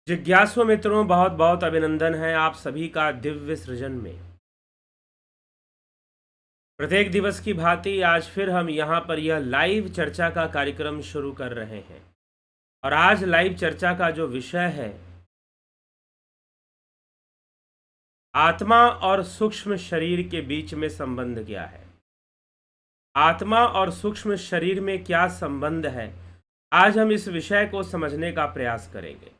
जिज्ञासु मित्रों, बहुत बहुत अभिनंदन है आप सभी का दिव्य सृजन में। प्रत्येक दिवस की भांति आज फिर हम यहाँ पर यह लाइव चर्चा का कार्यक्रम शुरू कर रहे हैं। और आज लाइव चर्चा का जो विषय है, आत्मा और सूक्ष्म शरीर के बीच में संबंध क्या है। आत्मा और सूक्ष्म शरीर में क्या संबंध है, आज हम इस विषय को समझने का प्रयास करेंगे।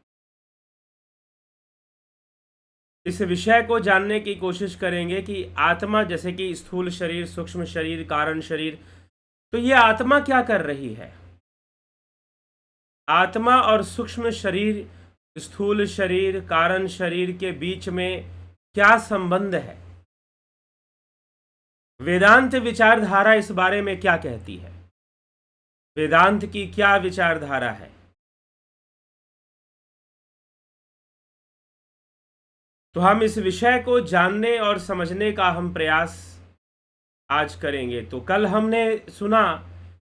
इस विषय को जानने की कोशिश करेंगे कि आत्मा, जैसे कि स्थूल शरीर, सूक्ष्म शरीर, कारण शरीर, तो ये आत्मा क्या कर रही है। आत्मा और सूक्ष्म शरीर, स्थूल शरीर, कारण शरीर के बीच में क्या संबंध है। वेदांत विचारधारा इस बारे में क्या कहती है, वेदांत की क्या विचारधारा है। तो हम इस विषय को जानने और समझने का हम प्रयास आज करेंगे। तो कल हमने सुना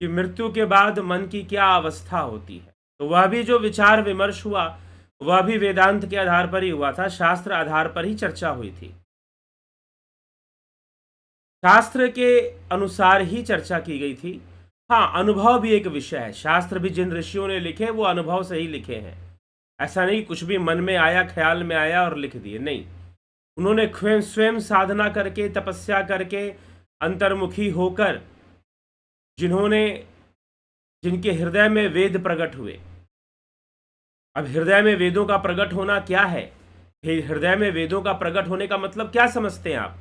कि मृत्यु के बाद मन की क्या अवस्था होती है, तो वह भी जो विचार विमर्श हुआ वह भी वेदांत के आधार पर ही हुआ था, शास्त्र आधार पर ही चर्चा हुई थी, शास्त्र के अनुसार ही चर्चा की गई थी। हाँ, अनुभव भी एक विषय है। शास्त्र भी जिन ऋषियों ने लिखे वो अनुभव से ही लिखे हैं। ऐसा नहीं कुछ भी मन में आया, ख्याल में आया और लिख दिए, नहीं। उन्होंने स्वयं साधना करके, तपस्या करके, अंतर्मुखी होकर, जिनके हृदय में वेद प्रकट हुए। अब हृदय में वेदों का प्रकट होना क्या है, हृदय में वेदों का प्रकट होने का मतलब क्या समझते हैं आप।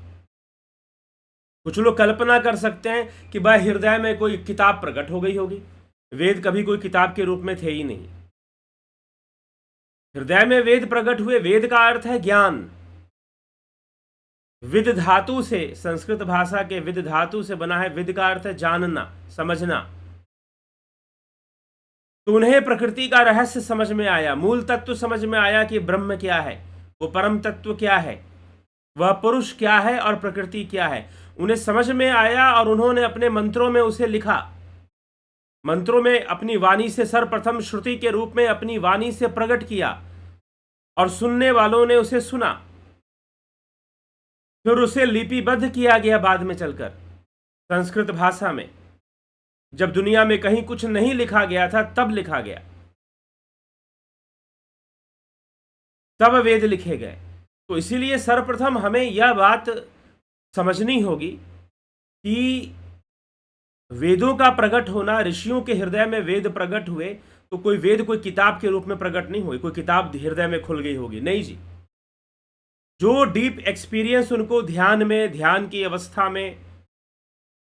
कुछ लोग कल्पना कर सकते हैं कि भाई हृदय में कोई किताब प्रकट हो गई होगी। वेद कभी कोई किताब के रूप में थे ही नहीं। हृदय में वेद प्रकट हुए। वेद का अर्थ है ज्ञान। विद धातु से, संस्कृत भाषा के विद धातु से बना है। विद का अर्थ है जानना, समझना। तो उन्हें प्रकृति का रहस्य समझ में आया, मूल तत्व समझ में आया कि ब्रह्म क्या है, वो परम तत्व क्या है, वह पुरुष क्या है और प्रकृति क्या है। उन्हें समझ में आया और उन्होंने अपने मंत्रों में उसे लिखा। मंत्रों में अपनी वाणी से, सर्वप्रथम श्रुति के रूप में अपनी वाणी से प्रकट किया और सुनने वालों ने उसे सुना। फिर उसे लिपिबद्ध किया गया बाद में चलकर संस्कृत भाषा में। जब दुनिया में कहीं कुछ नहीं लिखा गया था तब लिखा गया, तब वेद लिखे गए। तो इसीलिए सर्वप्रथम हमें यह बात समझनी होगी कि वेदों का प्रकट होना, ऋषियों के हृदय में वेद प्रकट हुए, तो कोई वेद कोई किताब के रूप में प्रकट नहीं हुई, कोई किताब हृदय में खुल गई होगी, नहीं जी। जो डीप एक्सपीरियंस उनको ध्यान में, ध्यान की अवस्था में,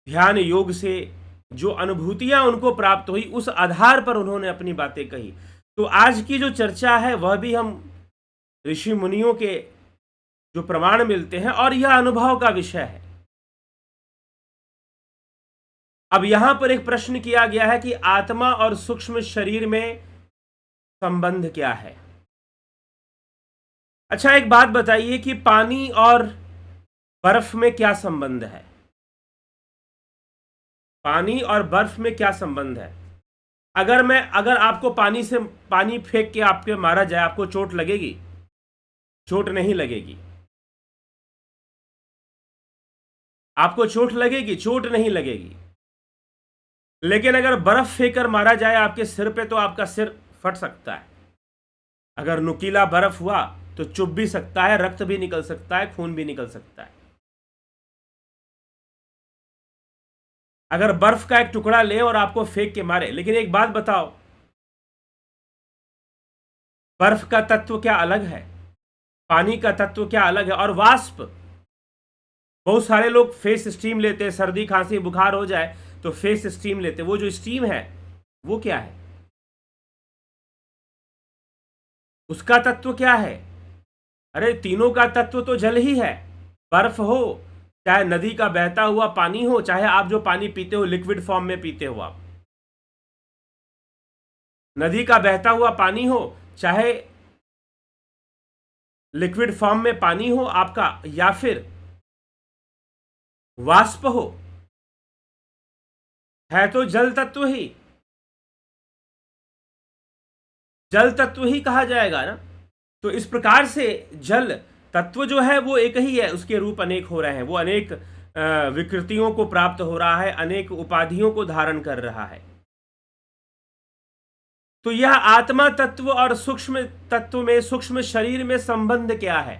ध्यान योग से जो अनुभूतियां उनको प्राप्त हुई, उस आधार पर उन्होंने अपनी बातें कही। तो आज की जो चर्चा है वह भी हम ऋषि मुनियों के जो प्रमाण मिलते हैं, और यह अनुभव का विषय है। अब यहां पर एक प्रश्न किया गया है कि आत्मा और सूक्ष्म शरीर में संबंध क्या है। अच्छा, एक बात बताइए कि पानी और बर्फ में क्या संबंध है। पानी और बर्फ में क्या संबंध है। अगर आपको पानी फेंक के आपके मारा जाए, आपको चोट लगेगी? चोट नहीं लगेगी। आपको चोट लगेगी? चोट नहीं लगेगी। लेकिन अगर बर्फ फेंक कर मारा जाए आपके सिर पे, तो आपका सिर फट सकता है। अगर नुकीला बर्फ हुआ तो चुभ भी सकता है, रक्त भी निकल सकता है, खून भी निकल सकता है। अगर बर्फ का एक टुकड़ा ले और आपको फेंक के मारे, लेकिन एक बात बताओ, बर्फ का तत्व क्या अलग है, पानी का तत्व क्या अलग है। और वाष्प, बहुत सारे लोग फेस स्टीम लेते हैं, सर्दी खांसी बुखार हो जाए तो फेस स्टीम लेते हैं। वो जो स्टीम है वो क्या है, उसका तत्व क्या है। अरे तीनों का तत्व तो जल ही है। बर्फ हो, चाहे नदी का बहता हुआ पानी हो, चाहे आप जो पानी पीते हो लिक्विड फॉर्म में पीते हो आप, नदी का बहता हुआ पानी हो, चाहे लिक्विड फॉर्म में पानी हो आपका, या फिर वाष्प हो, है तो जल तत्व ही, जल तत्व ही कहा जाएगा ना। तो इस प्रकार से जल तत्व जो है वो एक ही है, उसके रूप अनेक हो रहे हैं, वो अनेक विकृतियों को प्राप्त हो रहा है, अनेक उपाधियों को धारण कर रहा है। तो यह आत्मा तत्व और सूक्ष्म तत्व में, सूक्ष्म शरीर में संबंध क्या है?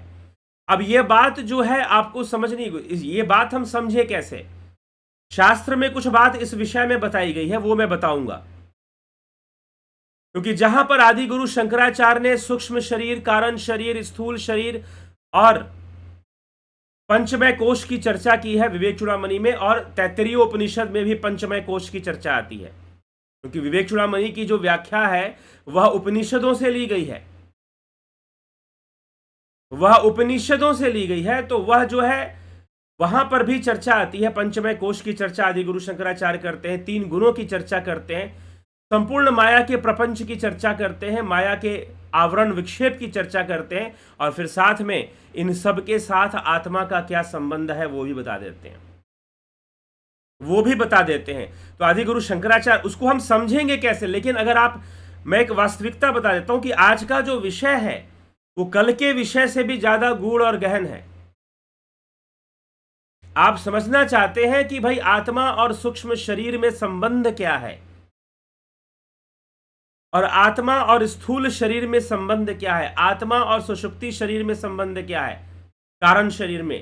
अब यह बात जो है आपको समझनी, ये बात हम समझे कैसे? शास्त्र में कुछ बात इस विषय में बताई गई है, वो मैं बताऊंगा। क्योंकि जहां पर आदि गुरु शंकराचार्य ने सूक्ष्म शरीर, कारण शरीर, स्थूल शरीर और पंचमय कोश की चर्चा की है विवेक चूड़ामणि में, और तैत्तरीय उपनिषद में भी पंचमय कोश की चर्चा आती है, क्योंकि विवेक चूड़ामणि की जो व्याख्या है वह उपनिषदों से ली गई है, वह उपनिषदों से ली गई है। तो वह जो है वहां पर भी चर्चा आती है, पंचमय कोश की चर्चा आदि गुरु शंकराचार्य करते हैं, 3 गुणों की चर्चा करते हैं, संपूर्ण माया के प्रपंच की चर्चा करते हैं, माया के आवरण विक्षेप की चर्चा करते हैं, और फिर साथ में इन सब के साथ आत्मा का क्या संबंध है वो भी बता देते हैं, वो भी बता देते हैं। तो आदि गुरु शंकराचार्य, उसको हम समझेंगे कैसे? लेकिन अगर आप, मैं एक वास्तविकता बता देता हूं कि आज का जो विषय है वो कल के विषय से भी ज्यादा गूढ़ और गहन है। आप समझना चाहते हैं कि भाई आत्मा और सूक्ष्म शरीर में संबंध क्या है, और आत्मा और स्थूल शरीर में संबंध क्या है, आत्मा और सुषुप्ति शरीर में संबंध क्या है, कारण शरीर में।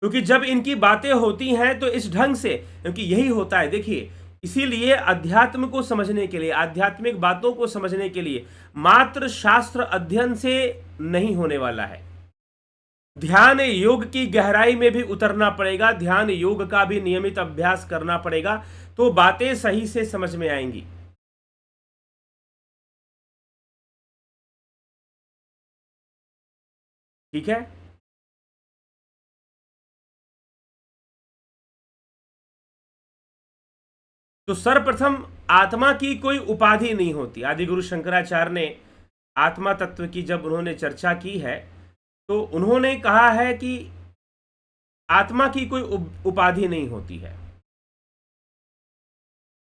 क्योंकि जब इनकी बातें होती हैं तो इस ढंग से, क्योंकि यही होता है, देखिए, इसीलिए अध्यात्म को समझने के लिए, आध्यात्मिक बातों को समझने के लिए मात्र शास्त्र अध्ययन से नहीं होने वाला है, ध्यान योग की गहराई में भी उतरना पड़ेगा, ध्यान योग का भी नियमित अभ्यास करना पड़ेगा, तो बातें सही से समझ में आएंगी। ठीक है? तो सर्वप्रथम आत्मा की कोई उपाधि नहीं होती। आदि गुरु शंकराचार्य ने आत्मा तत्व की जब उन्होंने चर्चा की है तो उन्होंने कहा है कि आत्मा की कोई उपाधि नहीं होती है।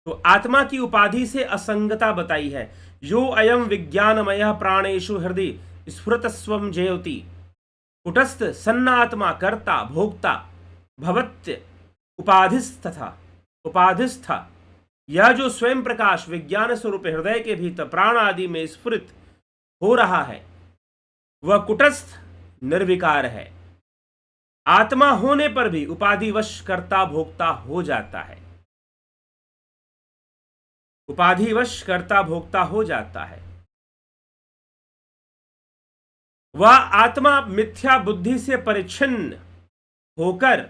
तो आत्मा की उपाधि से असंगता बताई है। यो अयम विज्ञानमय प्राणेषु हृदय स्फुरत स्वम जयोति कुटस्थ सन्नात्मा कर्ता भोक्ता भवत्य उपाधिस्तथा उपाधिस्थ। यह जो स्वयं प्रकाश विज्ञान स्वरूप हृदय के भीतर प्राण आदि में स्फुरित हो रहा है वह कुटस्थ निर्विकार है, आत्मा होने पर भी उपाधिवश कर्ता भोक्ता हो जाता है, उपाधिवश कर्ता भोक्ता हो जाता है। वह आत्मा मिथ्या बुद्धि से परिच्छिन्न होकर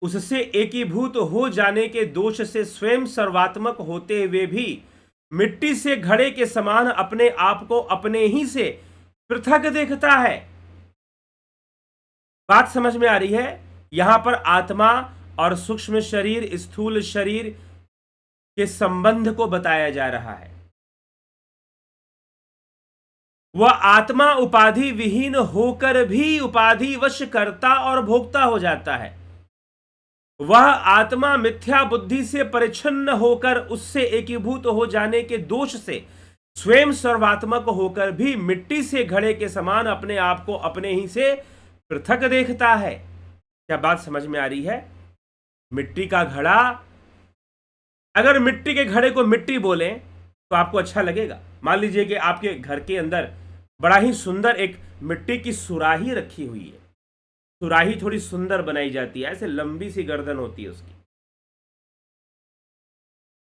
उससे एकीभूत हो जाने के दोष से स्वयं सर्वात्मक होते हुए भी मिट्टी से घड़े के समान अपने आप को अपने ही से पृथक देखता है। बात समझ में आ रही है? यहां पर आत्मा और सूक्ष्म शरीर, स्थूल शरीर के संबंध को बताया जा रहा है। वह आत्मा उपाधि विहीन होकर भी उपाधिवश करता और भोक्ता हो जाता है। वह आत्मा मिथ्या बुद्धि से परिच्छिन्न होकर उससे एकीभूत हो जाने के दोष से स्वयं सर्वात्मक होकर भी मिट्टी से घड़े के समान अपने आप को अपने ही से पृथक देखता है। क्या बात समझ में आ रही है? मिट्टी का घड़ा, अगर मिट्टी के घड़े को मिट्टी बोलें तो आपको अच्छा लगेगा। मान लीजिए कि आपके घर के अंदर बड़ा ही सुंदर एक मिट्टी की सुराही रखी हुई है। सुराही थोड़ी सुंदर बनाई जाती है, ऐसे लंबी सी गर्दन होती है उसकी।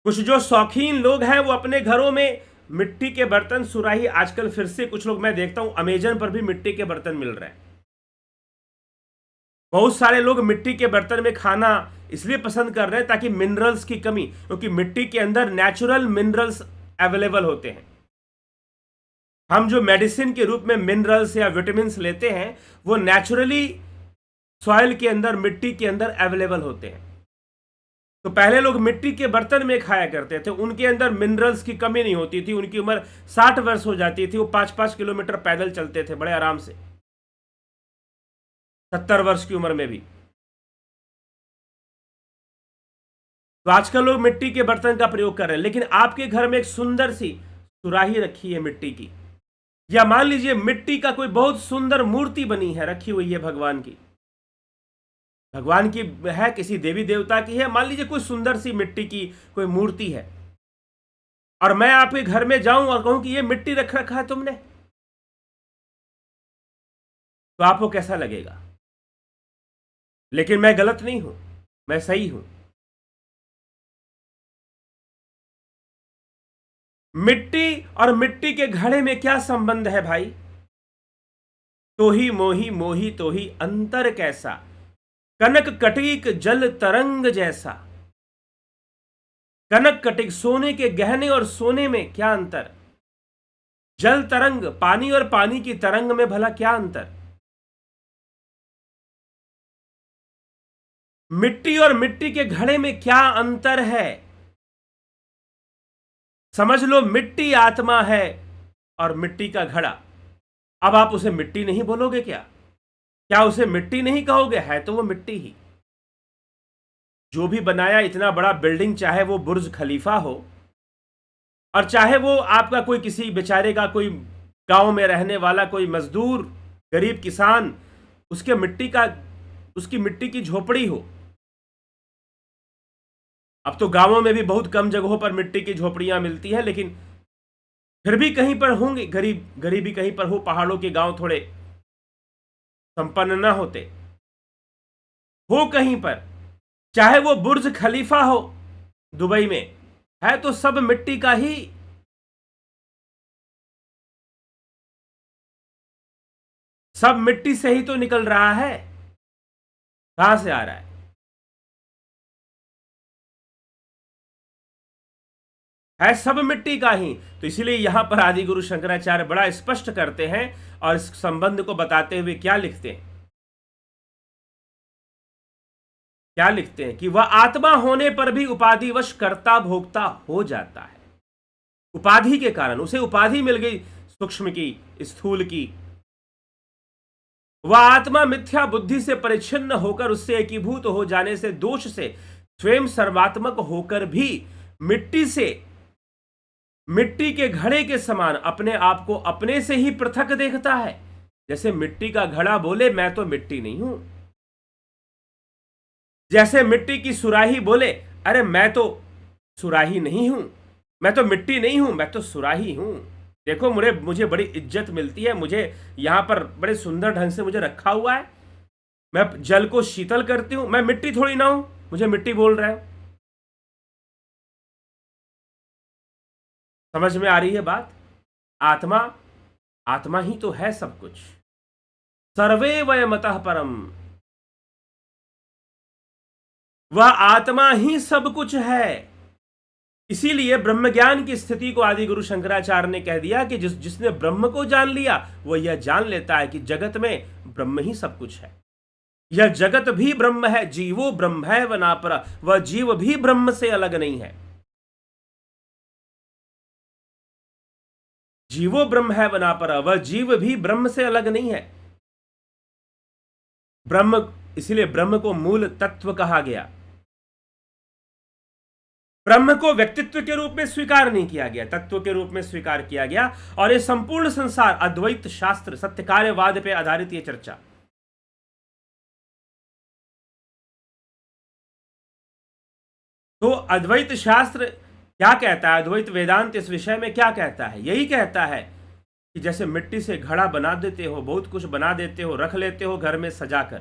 कुछ जो शौकीन लोग हैं वो अपने घरों में मिट्टी के बर्तन, सुराही, आजकल फिर से कुछ लोग, मैं देखता हूं अमेजन पर भी मिट्टी के बर्तन मिल रहे हैं। बहुत सारे लोग मिट्टी के बर्तन में खाना इसलिए पसंद कर रहे हैं ताकि मिनरल्स की कमी, क्योंकि मिट्टी के अंदर नेचुरल मिनरल्स अवेलेबल होते हैं। हम जो मेडिसिन के रूप में मिनरल्स या विटामिन लेते हैं वो नेचुरली सॉइल के अंदर, मिट्टी के अंदर अवेलेबल होते हैं। तो पहले लोग मिट्टी के बर्तन में खाया करते थे, उनके अंदर मिनरल्स की कमी नहीं होती थी, उनकी उम्र 60 वर्ष हो जाती थी, वो 5-5 किलोमीटर पैदल चलते थे बड़े आराम से, 70 वर्ष की उम्र में भी। तो आजकल लोग मिट्टी के बर्तन का प्रयोग कर रहे हैं, लेकिन आपके घर में एक सुंदर सी सुराही रखी है मिट्टी की, या मान लीजिए मिट्टी का कोई बहुत सुंदर मूर्ति बनी है, रखी हुई है भगवान की है, किसी देवी देवता की है, मान लीजिए कोई सुंदर सी मिट्टी की कोई मूर्ति है, और मैं आपके घर में जाऊं और कहूं कि ये मिट्टी रख रखा है तुमने, तो आपको कैसा लगेगा? लेकिन मैं गलत नहीं हूं, मैं सही हूं। मिट्टी और मिट्टी के घड़े में क्या संबंध है भाई? तो ही मोही मोही तो ही अंतर कैसा, कनक कटिक जल तरंग जैसा। कनक कटिक सोने के गहने और सोने में क्या अंतर? जल तरंग पानी और पानी की तरंग में भला क्या अंतर? मिट्टी और मिट्टी के घड़े में क्या अंतर है? समझ लो मिट्टी आत्मा है और मिट्टी का घड़ा। अब आप उसे मिट्टी नहीं बोलोगे क्या? क्या उसे मिट्टी नहीं कहोगे? है तो वो मिट्टी ही। जो भी बनाया इतना बड़ा बिल्डिंग, चाहे वो बुर्ज खलीफा हो और चाहे वो आपका कोई किसी बेचारे का कोई गांव में रहने वाला कोई मजदूर गरीब किसान, उसकी मिट्टी की झोपड़ी हो। अब तो गांवों में भी बहुत कम जगहों पर मिट्टी की झोपड़ियां मिलती हैं, लेकिन फिर भी कहीं पर होंगे, गरीबी कहीं पर हो, पहाड़ों के गांव थोड़े संपन्न ना होते हो कहीं पर, चाहे वो बुर्ज खलीफा हो दुबई में, है तो सब मिट्टी का ही। सब मिट्टी से ही तो निकल रहा है, कहां से आ रहा है सब मिट्टी का ही। तो इसीलिए यहां पर आदि गुरु शंकराचार्य बड़ा स्पष्ट करते हैं और इस संबंध को बताते हुए क्या लिखते हैं, कि वह आत्मा होने पर भी उपाधिवश कर्ता भोक्ता हो जाता है। उपाधि के कारण उसे उपाधि मिल गई, सूक्ष्म की, स्थूल की। वह आत्मा मिथ्या बुद्धि से परिच्छिन्न होकर, उससे एकीभूत हो जाने से, दोष से स्वयं सर्वात्मक होकर भी मिट्टी के घड़े के समान अपने आप को अपने से ही पृथक देखता है। जैसे मिट्टी का घड़ा बोले मैं तो मिट्टी नहीं हूं, जैसे मिट्टी की सुराही बोले अरे मैं तो सुराही नहीं हूं, मैं तो मिट्टी नहीं हूं, मैं तो सुराही हूं। देखो मुझे बड़ी इज्जत मिलती है, मुझे यहां पर बड़े सुंदर ढंग से मुझे रखा हुआ है, मैं जल को शीतल करती हूं, मैं मिट्टी थोड़ी ना हूं, मुझे मिट्टी बोल रहे हो। समझ में आ रही है बात? आत्मा ही तो है सब कुछ। सर्वे वयमतः परम, वह आत्मा ही सब कुछ है। इसीलिए ब्रह्म ज्ञान की स्थिति को आदि गुरु शंकराचार्य ने कह दिया कि जिसने ब्रह्म को जान लिया वह यह जान लेता है कि जगत में ब्रह्म ही सब कुछ है। यह जगत भी ब्रह्म है, जीवो ब्रह्म है व नापरा, वह जीव भी ब्रह्म से अलग नहीं है। जीवो ब्रह्म है व नापरा, वह जीव भी ब्रह्म से अलग नहीं है। ब्रह्म, इसीलिए ब्रह्म को मूल तत्व कहा गया। ब्रह्म को व्यक्तित्व के रूप में स्वीकार नहीं किया गया, तत्व के रूप में स्वीकार किया गया। और ये संपूर्ण संसार अद्वैत शास्त्र सत्य कार्यवाद पे आधारित ये चर्चा। तो अद्वैत शास्त्र क्या कहता है, अद्वैत वेदांत इस विषय में क्या कहता है? यही कहता है कि जैसे मिट्टी से घड़ा बना देते हो, बहुत कुछ बना देते हो, रख लेते हो घर में सजाकर,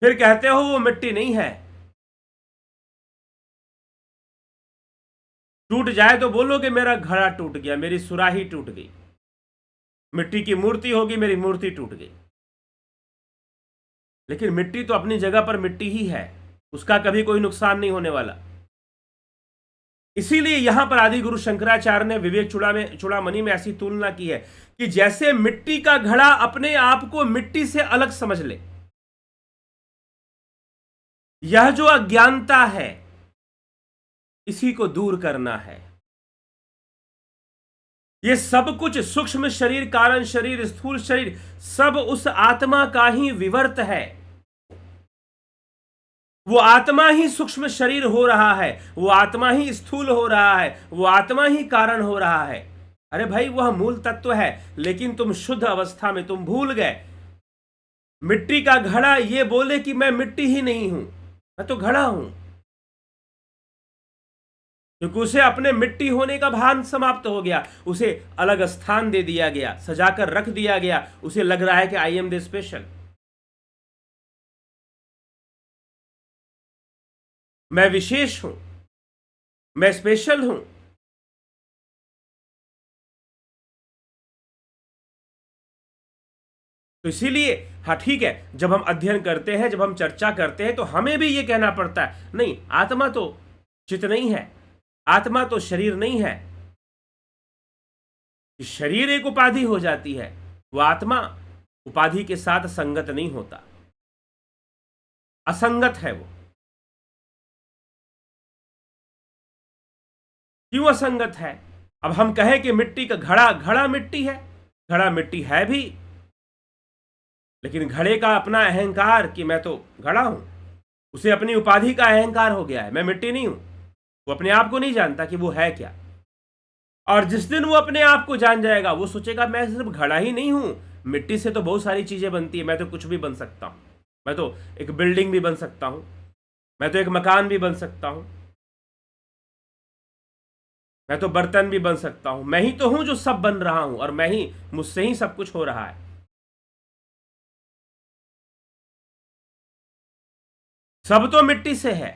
फिर कहते हो वो मिट्टी नहीं है। टूट जाए तो बोलोगे मेरा घड़ा टूट गया, मेरी सुराही टूट गई। मिट्टी की मूर्ति होगी, मेरी मूर्ति टूट गई। लेकिन मिट्टी तो अपनी जगह पर मिट्टी ही है, उसका कभी कोई नुकसान नहीं होने वाला। इसीलिए यहां पर आदि गुरु शंकराचार्य ने विवेक चूड़ामणि में ऐसी तुलना की है कि जैसे मिट्टी का घड़ा अपने आप को मिट्टी से अलग समझ ले, यह जो अज्ञानता है इसी को दूर करना है। ये सब कुछ सूक्ष्म शरीर, कारण शरीर, स्थूल शरीर, सब उस आत्मा का ही विवर्त है। वो आत्मा ही सूक्ष्म शरीर हो रहा है, वो आत्मा ही स्थूल हो रहा है, वो आत्मा ही कारण हो रहा है। अरे भाई वह मूल तत्व है, लेकिन तुम शुद्ध अवस्था में तुम भूल गए। मिट्टी का घड़ा ये बोले कि मैं मिट्टी ही नहीं हूं, मैं तो घड़ा हूं, क्योंकि उसे अपने मिट्टी होने का भान समाप्त हो गया, उसे अलग स्थान दे दिया गया, सजाकर रख दिया गया, उसे लग रहा है कि आई एम द स्पेशल, मैं विशेष हूं, मैं स्पेशल हूं। तो इसीलिए हाँ ठीक है, जब हम अध्ययन करते हैं, जब हम चर्चा करते हैं, तो हमें भी ये कहना पड़ता है, नहीं आत्मा तो चित नहीं है, आत्मा तो शरीर नहीं है। शरीर एक उपाधि हो जाती है, वो आत्मा उपाधि के साथ संगत नहीं होता, असंगत है वो। क्यों असंगत है? अब हम कहें कि मिट्टी का घड़ा, घड़ा मिट्टी है, घड़ा मिट्टी है भी, लेकिन घड़े का अपना अहंकार कि मैं तो घड़ा हूं, उसे अपनी उपाधि का अहंकार हो गया है, मैं मिट्टी नहीं हूं। वो अपने आप को नहीं जानता कि वो है क्या। और जिस दिन वो अपने आप को जान जाएगा, वो सोचेगा मैं सिर्फ घड़ा ही नहीं हूं, मिट्टी से तो बहुत सारी चीजें बनती है, मैं तो कुछ भी बन सकता हूं, मैं तो एक बिल्डिंग भी बन सकता हूं, मैं तो एक मकान भी बन सकता हूं, मैं तो बर्तन भी बन सकता हूं, मैं ही तो हूं जो सब बन रहा हूं, और मैं ही, मुझसे ही सब कुछ हो रहा है। सब तो मिट्टी से है।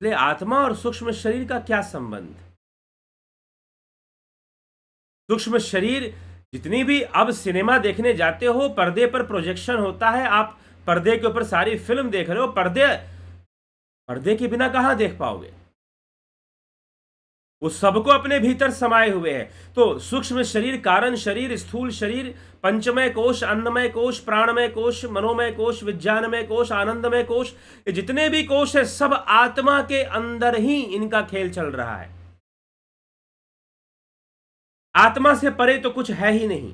इसलिए आत्मा और सूक्ष्म शरीर का क्या संबंध? सूक्ष्म शरीर, जितनी भी अब सिनेमा देखने जाते हो, पर्दे पर प्रोजेक्शन होता है, आप पर्दे के ऊपर सारी फिल्म देख रहे हो, पर्दे पर्दे के बिना कहां देख पाओगे? वो सबको अपने भीतर समाये हुए हैं। तो सूक्ष्म शरीर, कारण शरीर, स्थूल शरीर, पंचमय कोश, अन्नमय कोश, प्राणमय कोश, मनोमय कोश, विज्ञानमय कोश, आनंदमय कोश, ये जितने भी कोश है, सब आत्मा के अंदर ही इनका खेल चल रहा है। आत्मा से परे तो कुछ है ही नहीं,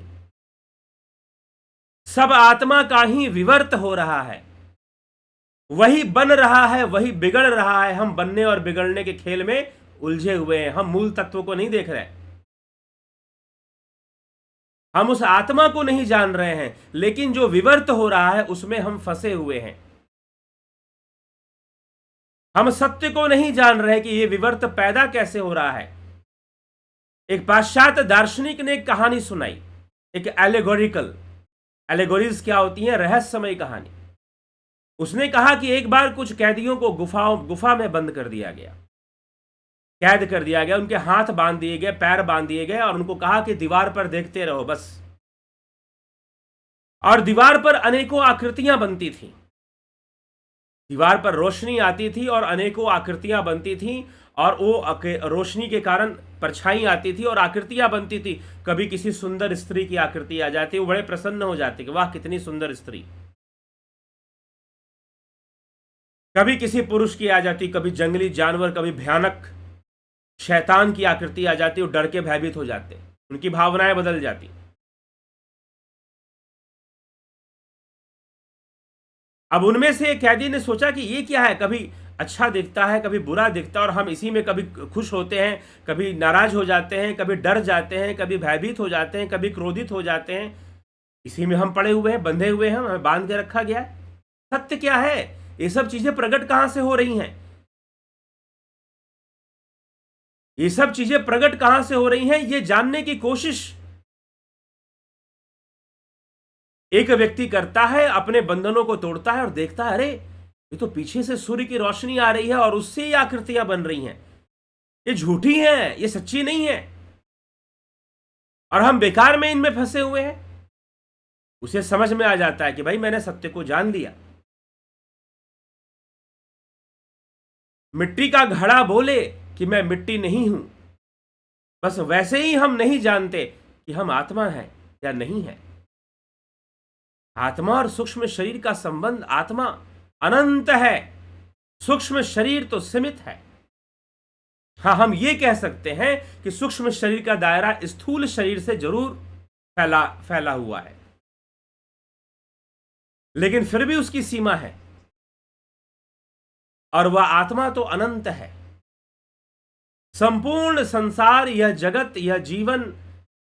सब आत्मा का ही विवर्त हो रहा है, वही बन रहा है, वही बिगड़ रहा है। हम बनने और बिगड़ने के खेल में उलझे हुए हैं, हम मूल तत्व को नहीं देख रहे, हम उस आत्मा को नहीं जान रहे हैं, लेकिन जो विवर्त हो रहा है उसमें हम फंसे हुए हैं। हम सत्य को नहीं जान रहे कि यह विवर्त पैदा कैसे हो रहा है। एक पाश्चात्य दार्शनिक ने एक कहानी सुनाई, एक एलेगोरिकल, एलेगोरीज क्या होती हैं? रहस्यमय कहानी। उसने कहा कि एक बार कुछ कैदियों को गुफा में बंद कर दिया गया, कैद कर दिया गया, उनके हाथ बांध दिए गए, पैर बांध दिए गए, और उनको कहा कि दीवार पर देखते रहो बस। और दीवार पर अनेकों आकृतियां बनती थी, दीवार पर रोशनी आती थी और अनेकों आकृतियां बनती थी, और वो रोशनी के कारण परछाई आती थी और आकृतियां बनती थी। कभी किसी सुंदर स्त्री की आकृति आ जाती, वो बड़े प्रसन्न हो जाते कि वाह कितनी सुंदर स्त्री। कभी किसी पुरुष की आ जाती, कभी जंगली जानवर, कभी भयानक शैतान की आकृति आ जाती, वो डर के भयभीत हो जाते, उनकी भावनाएं बदल जाती। अब उनमें से एक कैदी ने सोचा कि ये क्या है, कभी अच्छा दिखता है, कभी बुरा दिखता है, और हम इसी में कभी खुश होते हैं, कभी नाराज हो जाते हैं, कभी डर जाते हैं, कभी भयभीत हो जाते हैं, कभी क्रोधित हो जाते हैं। इसी में हम पड़े हुए हैं, बंधे हुए हैं, हमें बांध के रखा गया है। सत्य क्या है? ये सब चीजें प्रकट कहां से हो रही हैं? ये सब चीजें प्रकट कहां से हो रही हैं, ये जानने की कोशिश एक व्यक्ति करता है, अपने बंधनों को तोड़ता है और देखता है, अरे ये तो पीछे से सूर्य की रोशनी आ रही है और उससे ही आकृतियां बन रही हैं, ये झूठी हैं, ये सच्ची नहीं है, और हम बेकार में इनमें फंसे हुए हैं। उसे समझ में आ जाता है कि भाई मैंने सत्य को जान लिया। मिट्टी का घड़ा बोले कि मैं मिट्टी नहीं हूं, बस वैसे ही हम नहीं जानते कि हम आत्मा है या नहीं है। आत्मा और सूक्ष्म शरीर का संबंध, आत्मा अनंत है, सूक्ष्म शरीर तो सीमित है। हाँ, हम ये कह सकते हैं कि सूक्ष्म शरीर का दायरा स्थूल शरीर से जरूर फैला हुआ है, लेकिन फिर भी उसकी सीमा है, और वह आत्मा तो अनंत है। संपूर्ण संसार, यह जगत, यह जीवन,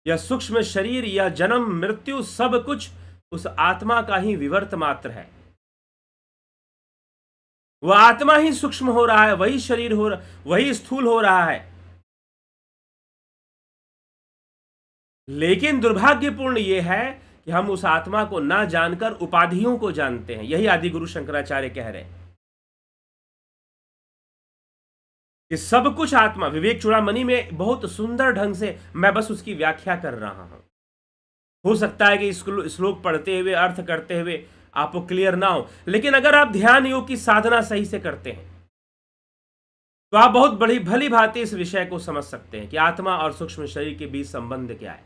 यह सूक्ष्म शरीर, यह जन्म मृत्यु, सब कुछ उस आत्मा का ही विवर्त मात्र है। वह आत्मा ही सूक्ष्म हो रहा है, वही शरीर हो रहा, वही स्थूल हो रहा है। लेकिन दुर्भाग्यपूर्ण यह है कि हम उस आत्मा को ना जानकर उपाधियों को जानते हैं। यही आदि गुरु शंकराचार्य कह रहे हैं कि सब कुछ आत्मा। विवेक चूड़ामणि में बहुत सुंदर ढंग से मैं बस उसकी व्याख्या कर रहा हूं। हो सकता है कि इस श्लोक पढ़ते हुए, अर्थ करते हुए आपको क्लियर ना हो, लेकिन अगर आप ध्यान योग की साधना सही से करते हैं तो आप बहुत बड़ी भली भांति इस विषय को समझ सकते हैं कि आत्मा और सूक्ष्म शरीर के बीच संबंध क्या है।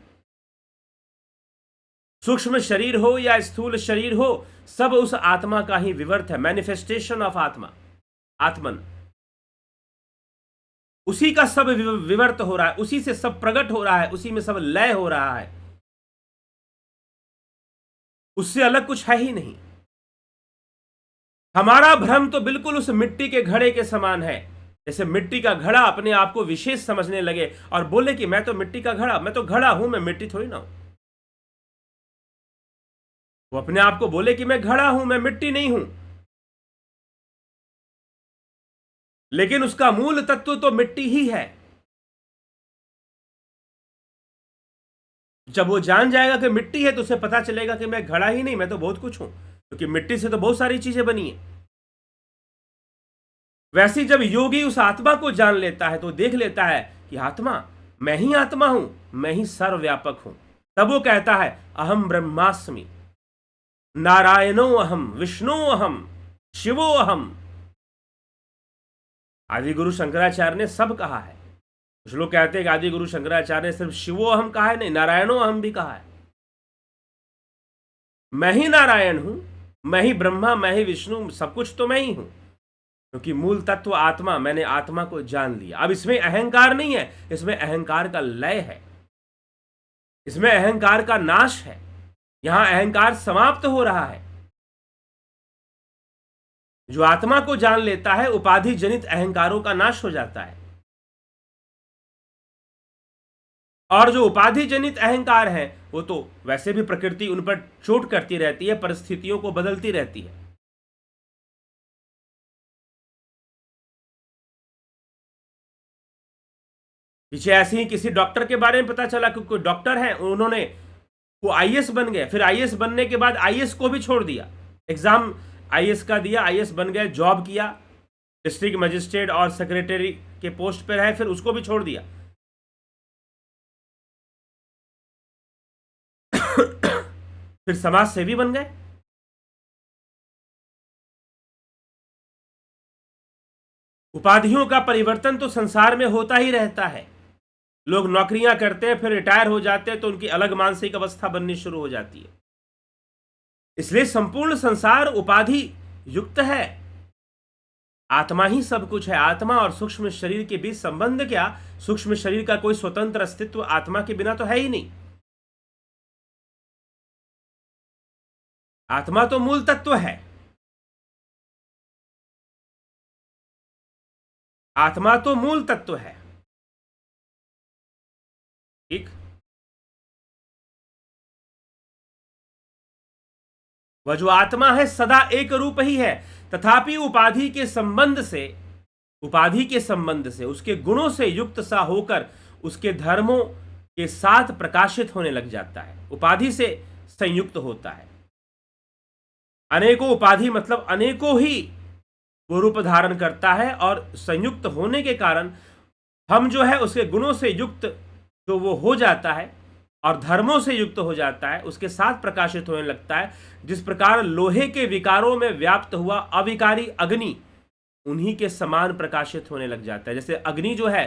सूक्ष्म शरीर हो या स्थूल शरीर हो, सब उस आत्मा का ही विवर्त है, मैनिफेस्टेशन ऑफ आत्मा, आत्मन। उसी का सब विवर्त हो रहा है, उसी से सब प्रकट हो रहा है, उसी में सब लय हो रहा है, उससे अलग कुछ है ही नहीं। हमारा भ्रम तो बिल्कुल उस मिट्टी के घड़े के समान है। जैसे मिट्टी का घड़ा अपने आप को विशेष समझने लगे और बोले कि मैं तो मिट्टी का घड़ा, मैं तो घड़ा हूं, मैं मिट्टी थोड़ी ना हूं। वो अपने आप को बोले कि मैं घड़ा हूं, मैं मिट्टी नहीं हूं, लेकिन उसका मूल तत्व तो मिट्टी ही है। जब वो जान जाएगा कि मिट्टी है तो उसे पता चलेगा कि मैं घड़ा ही नहीं, मैं तो बहुत कुछ हूं, क्योंकि मिट्टी से तो बहुत सारी चीजें बनी है। वैसे जब योगी उस आत्मा को जान लेता है तो देख लेता है कि आत्मा, मैं ही आत्मा हूं, मैं ही सर्वव्यापक हूं। तब वो कहता है अहम ब्रह्मास्मि, नारायणो अहम, विष्णु अहम, शिवो अहम। आदि गुरु शंकराचार्य ने सब कहा है। कुछ लोग कहते हैं कि आदि गुरु शंकराचार्य ने सिर्फ शिवो अहम कहा है, नहीं, नारायणो अहम भी कहा है। मैं ही नारायण हूं, मैं ही ब्रह्मा, मैं ही विष्णु, सब कुछ तो मैं ही हूं, क्योंकि मूल तत्व आत्मा, मैंने आत्मा को जान लिया। अब इसमें अहंकार नहीं है, इसमें अहंकार का लय है, इसमें अहंकार का नाश है। यहां अहंकार समाप्त हो रहा है। जो आत्मा को जान लेता है, उपाधि जनित अहंकारों का नाश हो जाता है। और जो उपाधि जनित अहंकार है वो तो वैसे भी प्रकृति उन पर चोट करती रहती है, परिस्थितियों को बदलती रहती है। पीछे ऐसे ही किसी डॉक्टर के बारे में पता चला कि कोई डॉक्टर है, उन्होंने वो आईएएस बन गए, फिर आईएएस बनने के बाद आईएएस को भी छोड़ दिया, एग्जाम आईएएस का दिया, आईएएस बन गए, जॉब किया, डिस्ट्रिक्ट मजिस्ट्रेट और सेक्रेटरी के पोस्ट पर है, फिर उसको भी छोड़ दिया। फिर समाज सेवी बन गए। उपाधियों का परिवर्तन तो संसार में होता ही रहता है। लोग नौकरियां करते हैं, फिर रिटायर हो जाते हैं, तो उनकी अलग मानसिक अवस्था बननी शुरू हो जाती है। इसलिए संपूर्ण संसार उपाधि युक्त है। आत्मा ही सब कुछ है। आत्मा और सूक्ष्म शरीर के बीच संबंध क्या? सूक्ष्म शरीर का कोई स्वतंत्र अस्तित्व आत्मा के बिना तो है ही नहीं। आत्मा तो मूल तत्व है। आत्मा तो मूल तत्व है। ठीक, वह जो आत्मा है सदा एक रूप ही है, तथापि उपाधि के संबंध से उसके गुणों से युक्त सा होकर उसके धर्मों के साथ प्रकाशित होने लग जाता है। उपाधि से संयुक्त होता है। अनेकों उपाधि मतलब अनेकों ही वो रूप धारण करता है, और संयुक्त होने के कारण हम जो है उसके गुणों से युक्त जो वो हो जाता है और धर्मों से युक्त हो जाता है, उसके साथ प्रकाशित होने लगता है। जिस प्रकार लोहे के विकारों में व्याप्त हुआ अविकारी अग्नि उन्हीं के समान प्रकाशित होने लग जाता है। जैसे अग्नि जो है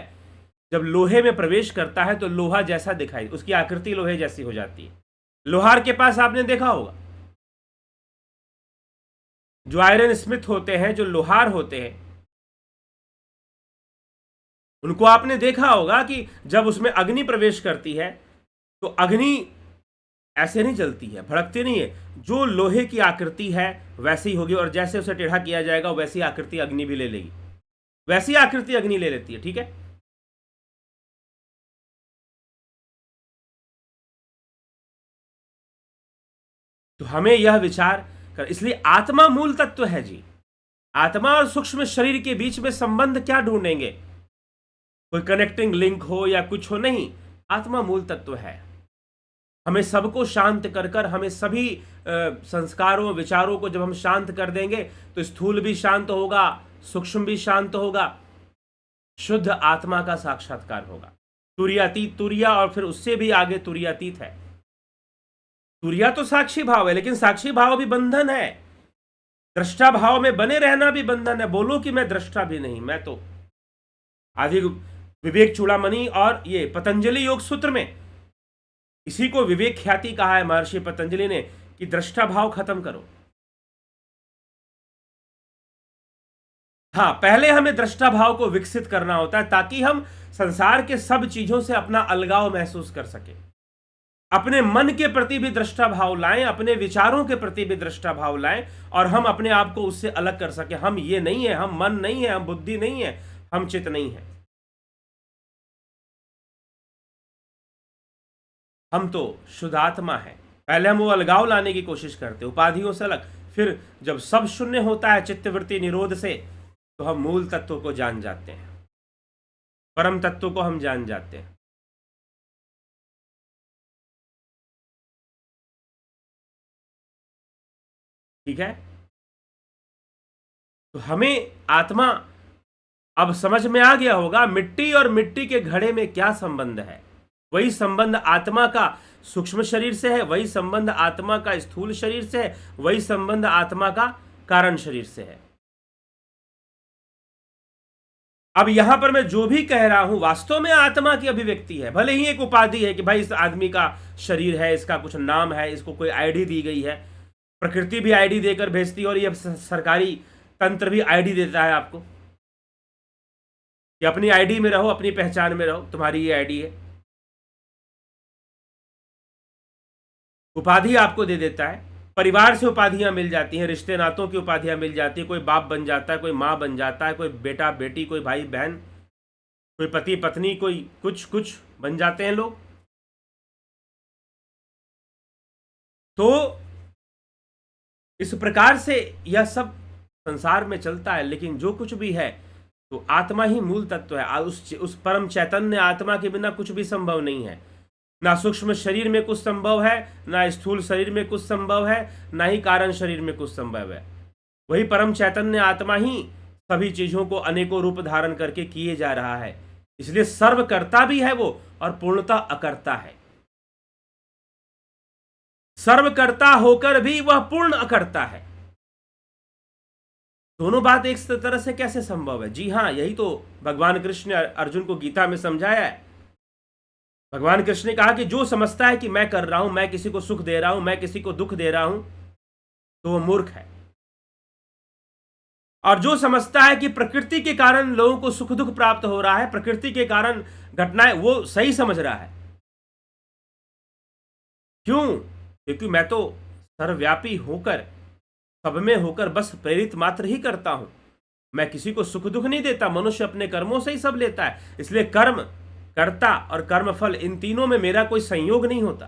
जब लोहे में प्रवेश करता है तो लोहा जैसा दिखाई, उसकी आकृति लोहे जैसी हो जाती है। लोहार के पास आपने देखा होगा, जो आयरन स्मिथ होते हैं, जो लोहार होते हैं, उनको आपने देखा होगा कि जब उसमें अग्नि प्रवेश करती है तो अग्नि ऐसे नहीं जलती है, भड़कती नहीं है। जो लोहे की आकृति है वैसी होगी, और जैसे उसे टेढ़ा किया जाएगा वैसी आकृति अग्नि भी ले लेगी, वैसी आकृति अग्नि ले लेती है। ठीक है, तो हमें यह विचार कर, इसलिए आत्मा मूल तत्व है जी। आत्मा और सूक्ष्म शरीर के बीच में संबंध क्या ढूंढेंगे, कोई कनेक्टिंग लिंक हो या कुछ हो, नहीं। आत्मा मूल तत्व है। हमें सबको शांत कर कर, हमें सभी संस्कारों विचारों को जब हम शांत कर देंगे तो स्थूल भी शांत होगा, सूक्ष्म भी शांत होगा, शुद्ध आत्मा का साक्षात्कार होगा। तुर्यातीत, तुर्या और फिर उससे भी आगे तुर्यातीत है। तुर्या तो साक्षी भाव है, लेकिन साक्षी भाव भी बंधन है। दृष्टा भाव में बने रहना भी बंधन है। बोलो कि मैं दृष्टा भी नहीं, मैं तो आदि विवेक चूड़ामणि और ये पतंजलि योग सूत्र में इसी को विवेक ख्याति कहा है महर्षि पतंजलि ने, कि दृष्टा भाव खत्म करो। हाँ, पहले हमें दृष्टा भाव को विकसित करना होता है ताकि हम संसार के सब चीजों से अपना अलगाव महसूस कर सके। अपने मन के प्रति भी दृष्टा भाव लाएं, अपने विचारों के प्रति भी दृष्टा भाव लाएं, और हम अपने आप को उससे अलग कर सके। हम ये नहीं है, हम मन नहीं है, हम बुद्धि नहीं है, हम चित्त नहीं है, हम तो शुद्ध आत्मा है। पहले हम वो अलगाव लाने की कोशिश करते, उपाधियों से अलग। फिर जब सब शून्य होता है चित्तवृत्ति निरोध से, तो हम मूल तत्व को जान जाते हैं, परम तत्व को हम जान जाते हैं। ठीक है, तो हमें आत्मा अब समझ में आ गया होगा, मिट्टी और मिट्टी के घड़े में क्या संबंध है। वही संबंध आत्मा का सूक्ष्म शरीर से है, वही संबंध आत्मा का स्थूल शरीर से है, वही संबंध आत्मा का कारण शरीर से है। अब यहां पर मैं जो भी कह रहा हूं वास्तव में आत्मा की अभिव्यक्ति है। भले ही एक उपाधि है कि भाई इस आदमी का शरीर है, इसका कुछ नाम है, इसको कोई आईडी दी गई है, प्रकृति भी आईडी देकर भेजती है, और ये सरकारी तंत्र भी आईडी देता है आपको कि अपनी आईडी में रहो, अपनी पहचान में रहो, तुम्हारी ये आईडी है। उपाधि आपको दे देता है, परिवार से उपाधियां मिल जाती हैं, रिश्ते नातों की उपाधियां मिल जाती हैं। कोई बाप बन जाता है, कोई माँ बन जाता है, कोई बेटा बेटी, कोई भाई बहन, कोई पति पत्नी, कोई कुछ कुछ बन जाते हैं लोग। तो इस प्रकार से यह सब संसार में चलता है। लेकिन जो कुछ भी है तो आत्मा ही मूल तत्व है। उस परम चैतन्य आत्मा के बिना कुछ भी संभव नहीं है। ना सूक्ष्म शरीर में कुछ संभव है, ना स्थूल शरीर में कुछ संभव है, ना ही कारण शरीर में कुछ संभव है। वही परम चैतन्य आत्मा ही सभी चीजों को अनेकों रूप धारण करके किए जा रहा है। इसलिए सर्वकर्ता भी है वो, और पूर्णतः अकर्ता है। सर्वकर्ता होकर भी वह पूर्ण अकर्ता है। दोनों बात एक तरह से कैसे संभव है? जी हां, यही तो भगवान कृष्ण ने अर्जुन को गीता में समझाया है। भगवान कृष्ण ने कहा कि जो समझता है कि मैं कर रहा हूं, मैं किसी को सुख दे रहा हूं, मैं किसी को दुख दे रहा हूं, तो वो मूर्ख है। और जो समझता है कि प्रकृति के कारण लोगों को सुख दुख प्राप्त हो रहा है, प्रकृति के कारण घटनाएं, वो सही समझ रहा है। क्यों? क्योंकि मैं तो सर्वव्यापी होकर, सब में होकर बस प्रेरित मात्र ही करता हूं। मैं किसी को सुख दुख नहीं देता। मनुष्य अपने कर्मों से ही सब लेता है। इसलिए कर्म कर्ता और कर्मफल, इन तीनों में मेरा कोई संयोग नहीं होता।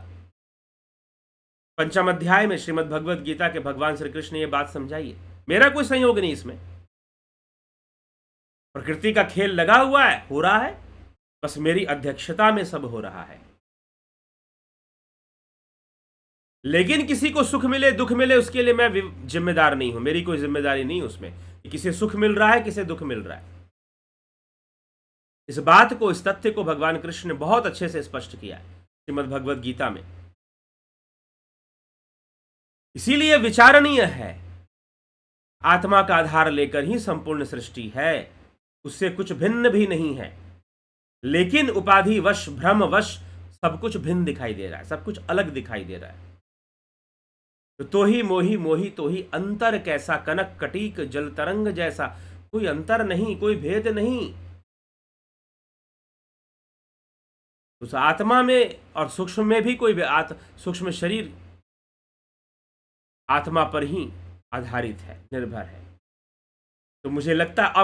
पंचम अध्याय में श्रीमद् भगवद गीता के भगवान श्री कृष्ण ने यह बात समझाई है। मेरा कोई संयोग नहीं इसमें। प्रकृति का खेल लगा हुआ है, हो रहा है, बस मेरी अध्यक्षता में सब हो रहा है। लेकिन किसी को सुख मिले दुख मिले, उसके लिए मैं जिम्मेदार नहीं हूं। मेरी कोई जिम्मेदारी नहीं उसमें कि किसे सुख मिल रहा है, किसे दुख मिल रहा है। इस बात को, इस तथ्य को भगवान कृष्ण ने बहुत अच्छे से स्पष्ट किया है श्रीमद् भगवद गीता में। इसीलिए विचारणीय है। आत्मा का आधार लेकर ही संपूर्ण सृष्टि है, उससे कुछ भिन्न भी नहीं है। लेकिन उपाधि वश, भ्रम वश सब कुछ भिन्न दिखाई दे रहा है, सब कुछ अलग दिखाई दे रहा है। तो ही मोही मोही तो ही अंतर कैसा, कनक कटीक जल तरंग जैसा। कोई अंतर नहीं, कोई भेद नहीं। उस आत्मा में और सूक्ष्म में भी कोई सूक्ष्म शरीर आत्मा पर ही आधारित है, निर्भर है। तो मुझे लगता है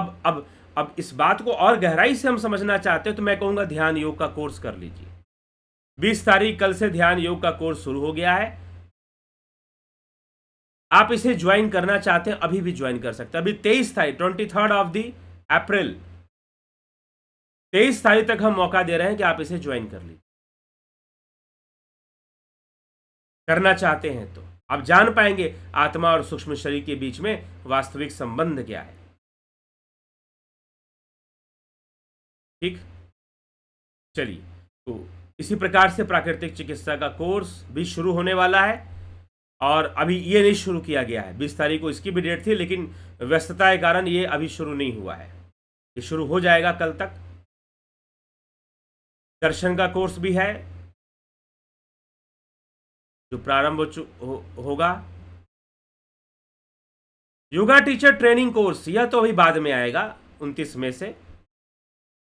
अब इस बात को और गहराई से हम समझना चाहते हैं तो मैं कहूंगा ध्यान योग का कोर्स कर लीजिए। 20 तारीख कल से ध्यान योग का कोर्स शुरू हो गया है। आप इसे ज्वाइन करना चाहते हैं अभी भी ज्वाइन कर सकते हैं। अभी 23 तारीख 23 अप्रैल 23 तारीख तक हम मौका दे रहे हैं कि आप इसे ज्वाइन कर लीजिए, करना चाहते हैं तो आप जान पाएंगे आत्मा और सूक्ष्म शरीर के बीच में वास्तविक संबंध क्या है। ठीक, चलिए, तो इसी प्रकार से प्राकृतिक चिकित्सा का कोर्स भी शुरू होने वाला है और अभी ये नहीं शुरू किया गया है। 20 तारीख को इसकी भी डेट थी, लेकिन व्यस्तता के कारण ये अभी शुरू नहीं हुआ है। ये शुरू हो जाएगा कल तक। दर्शन का कोर्स भी है जो प्रारंभ होगा। योगा टीचर ट्रेनिंग कोर्स, यह तो अभी बाद में आएगा 29 मई से।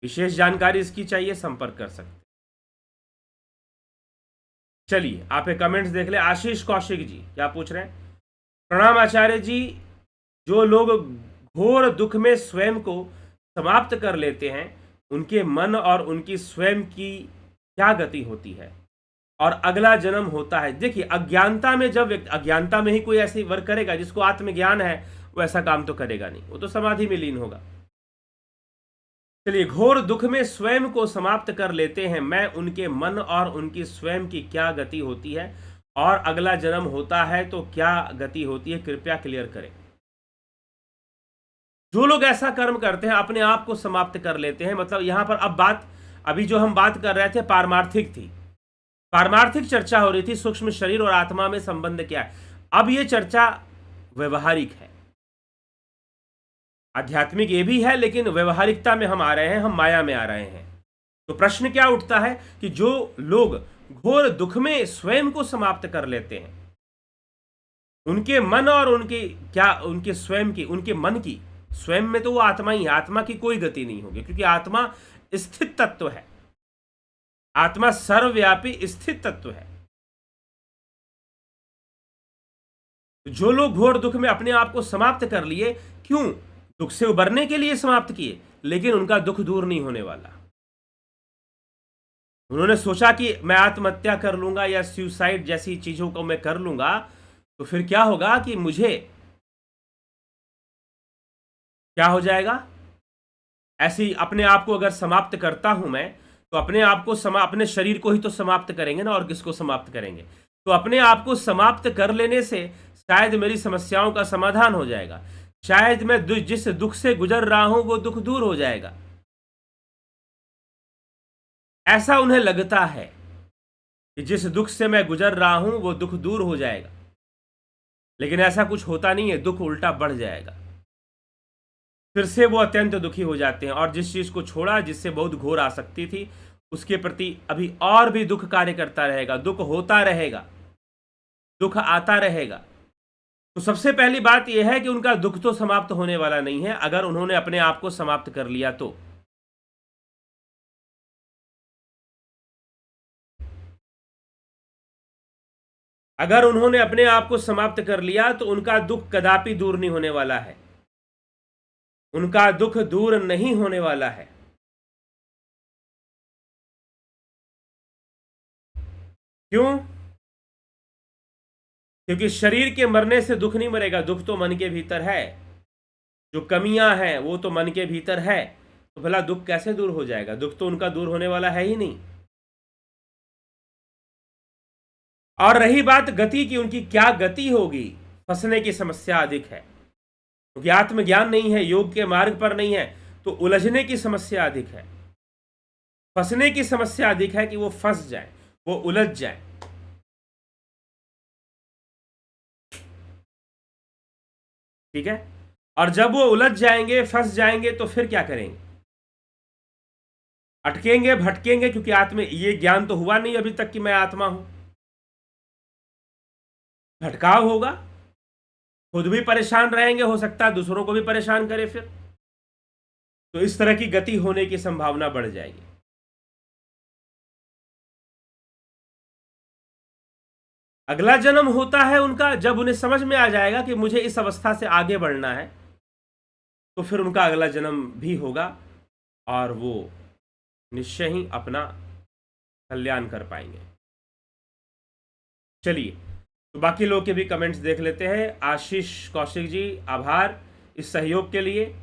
विशेष जानकारी इसकी चाहिए, संपर्क कर सकते। चलिए, आप एक कमेंट्स देख ले। आशीष कौशिक जी क्या पूछ रहे हैं? प्रणाम आचार्य जी, जो लोग घोर दुख में स्वयं को समाप्त कर लेते हैं, उनके मन और उनकी स्वयं की क्या गति होती है और अगला जन्म होता है? देखिए, अज्ञानता में जब व्यक्ति, अज्ञानता में ही कोई ऐसी वर्क करेगा, जिसको आत्मज्ञान है वो ऐसा काम तो करेगा नहीं, वो तो समाधि में लीन होगा। चलिए, घोर दुख में स्वयं को समाप्त कर लेते हैं, मैं उनके मन और उनकी स्वयं की क्या गति होती है और अगला जन्म होता है तो क्या गति होती है, कृपया क्लियर करें। जो लोग ऐसा कर्म करते हैं, अपने आप को समाप्त कर लेते हैं, मतलब यहां पर अब बात, अभी जो हम बात कर रहे थे पारमार्थिक थी, पारमार्थिक चर्चा हो रही थी, सूक्ष्म शरीर और आत्मा में संबंध क्या है। अब ये चर्चा व्यवहारिक है। आध्यात्मिक ये भी है, लेकिन व्यवहारिकता में हम आ रहे हैं, हम माया में आ रहे हैं। तो प्रश्न क्या उठता है कि जो लोग घोर दुख में स्वयं को समाप्त कर लेते हैं, उनके मन और उनकी क्या, उनके स्वयं की, उनके मन की, स्वयं में तो वो आत्मा ही है, आत्मा की कोई गति नहीं होगी, क्योंकि आत्मा स्थित तत्व है, आत्मा सर्वव्यापी स्थित तत्व है। जो लोग घोर दुख में अपने आप को समाप्त कर लिए, क्यों? दुख से उबरने के लिए समाप्त किए, लेकिन उनका दुख दूर नहीं होने वाला। उन्होंने सोचा कि मैं आत्महत्या कर लूंगा या सुसाइड जैसी चीजों को मैं कर लूंगा, तो फिर क्या होगा कि मुझे क्या हो जाएगा। ऐसी अपने आप को अगर समाप्त करता हूं मैं, तो अपने आप को अपने शरीर को ही तो समाप्त करेंगे ना, और किसको समाप्त करेंगे? तो अपने आप को समाप्त कर लेने से शायद मेरी समस्याओं का समाधान हो जाएगा, शायद मैं जिस दुख से गुजर रहा हूं वो दुख दूर हो जाएगा, ऐसा उन्हें लगता है कि जिस दुख से मैं गुजर रहा हूं वो दुख दूर हो जाएगा। लेकिन ऐसा कुछ होता नहीं है, दुख उल्टा बढ़ जाएगा। फिर से वो अत्यंत दुखी हो जाते हैं, और जिस चीज को छोड़ा, जिससे बहुत घोर आसक्ति थी, उसके प्रति अभी और भी दुख कार्य करता रहेगा, दुख होता रहेगा, दुख आता रहेगा। तो सबसे पहली बात यह है कि उनका दुख तो समाप्त होने वाला नहीं है, अगर उन्होंने अपने आप को समाप्त कर लिया तो। अगर उन्होंने अपने आप को समाप्त कर लिया तो उनका दुख कदापि दूर नहीं होने वाला है, उनका दुख दूर नहीं होने वाला है। क्यों? क्योंकि शरीर के मरने से दुख नहीं मरेगा, दुख तो मन के भीतर है, जो कमियां हैं वो तो मन के भीतर है, तो भला दुख कैसे दूर हो जाएगा? दुख तो उनका दूर होने वाला है ही नहीं। और रही बात गति की, उनकी क्या गति होगी, फंसने की समस्या अधिक है, क्योंकि आत्मज्ञान नहीं है, योग के मार्ग पर नहीं है, तो उलझने की समस्या अधिक है, फंसने की समस्या अधिक है कि वो फंस जाए, वो उलझ जाए। ठीक है? और जब वो उलझ जाएंगे, फंस जाएंगे, तो फिर क्या करेंगे? अटकेंगे, भटकेंगे, क्योंकि आत्मा, ये ज्ञान तो हुआ नहीं अभी तक कि मैं आत्मा हूं। भटकाव होगा, खुद भी परेशान रहेंगे, हो सकता है दूसरों को भी परेशान करे फिर, तो इस तरह की गति होने की संभावना बढ़ जाएगी। अगला जन्म होता है उनका जब उन्हें समझ में आ जाएगा कि मुझे इस अवस्था से आगे बढ़ना है, तो फिर उनका अगला जन्म भी होगा और वो निश्चय ही अपना कल्याण कर पाएंगे। चलिए, तो बाकी लोग के भी कमेंट्स देख लेते हैं। आशीष कौशिक जी, आभार इस सहयोग के लिए।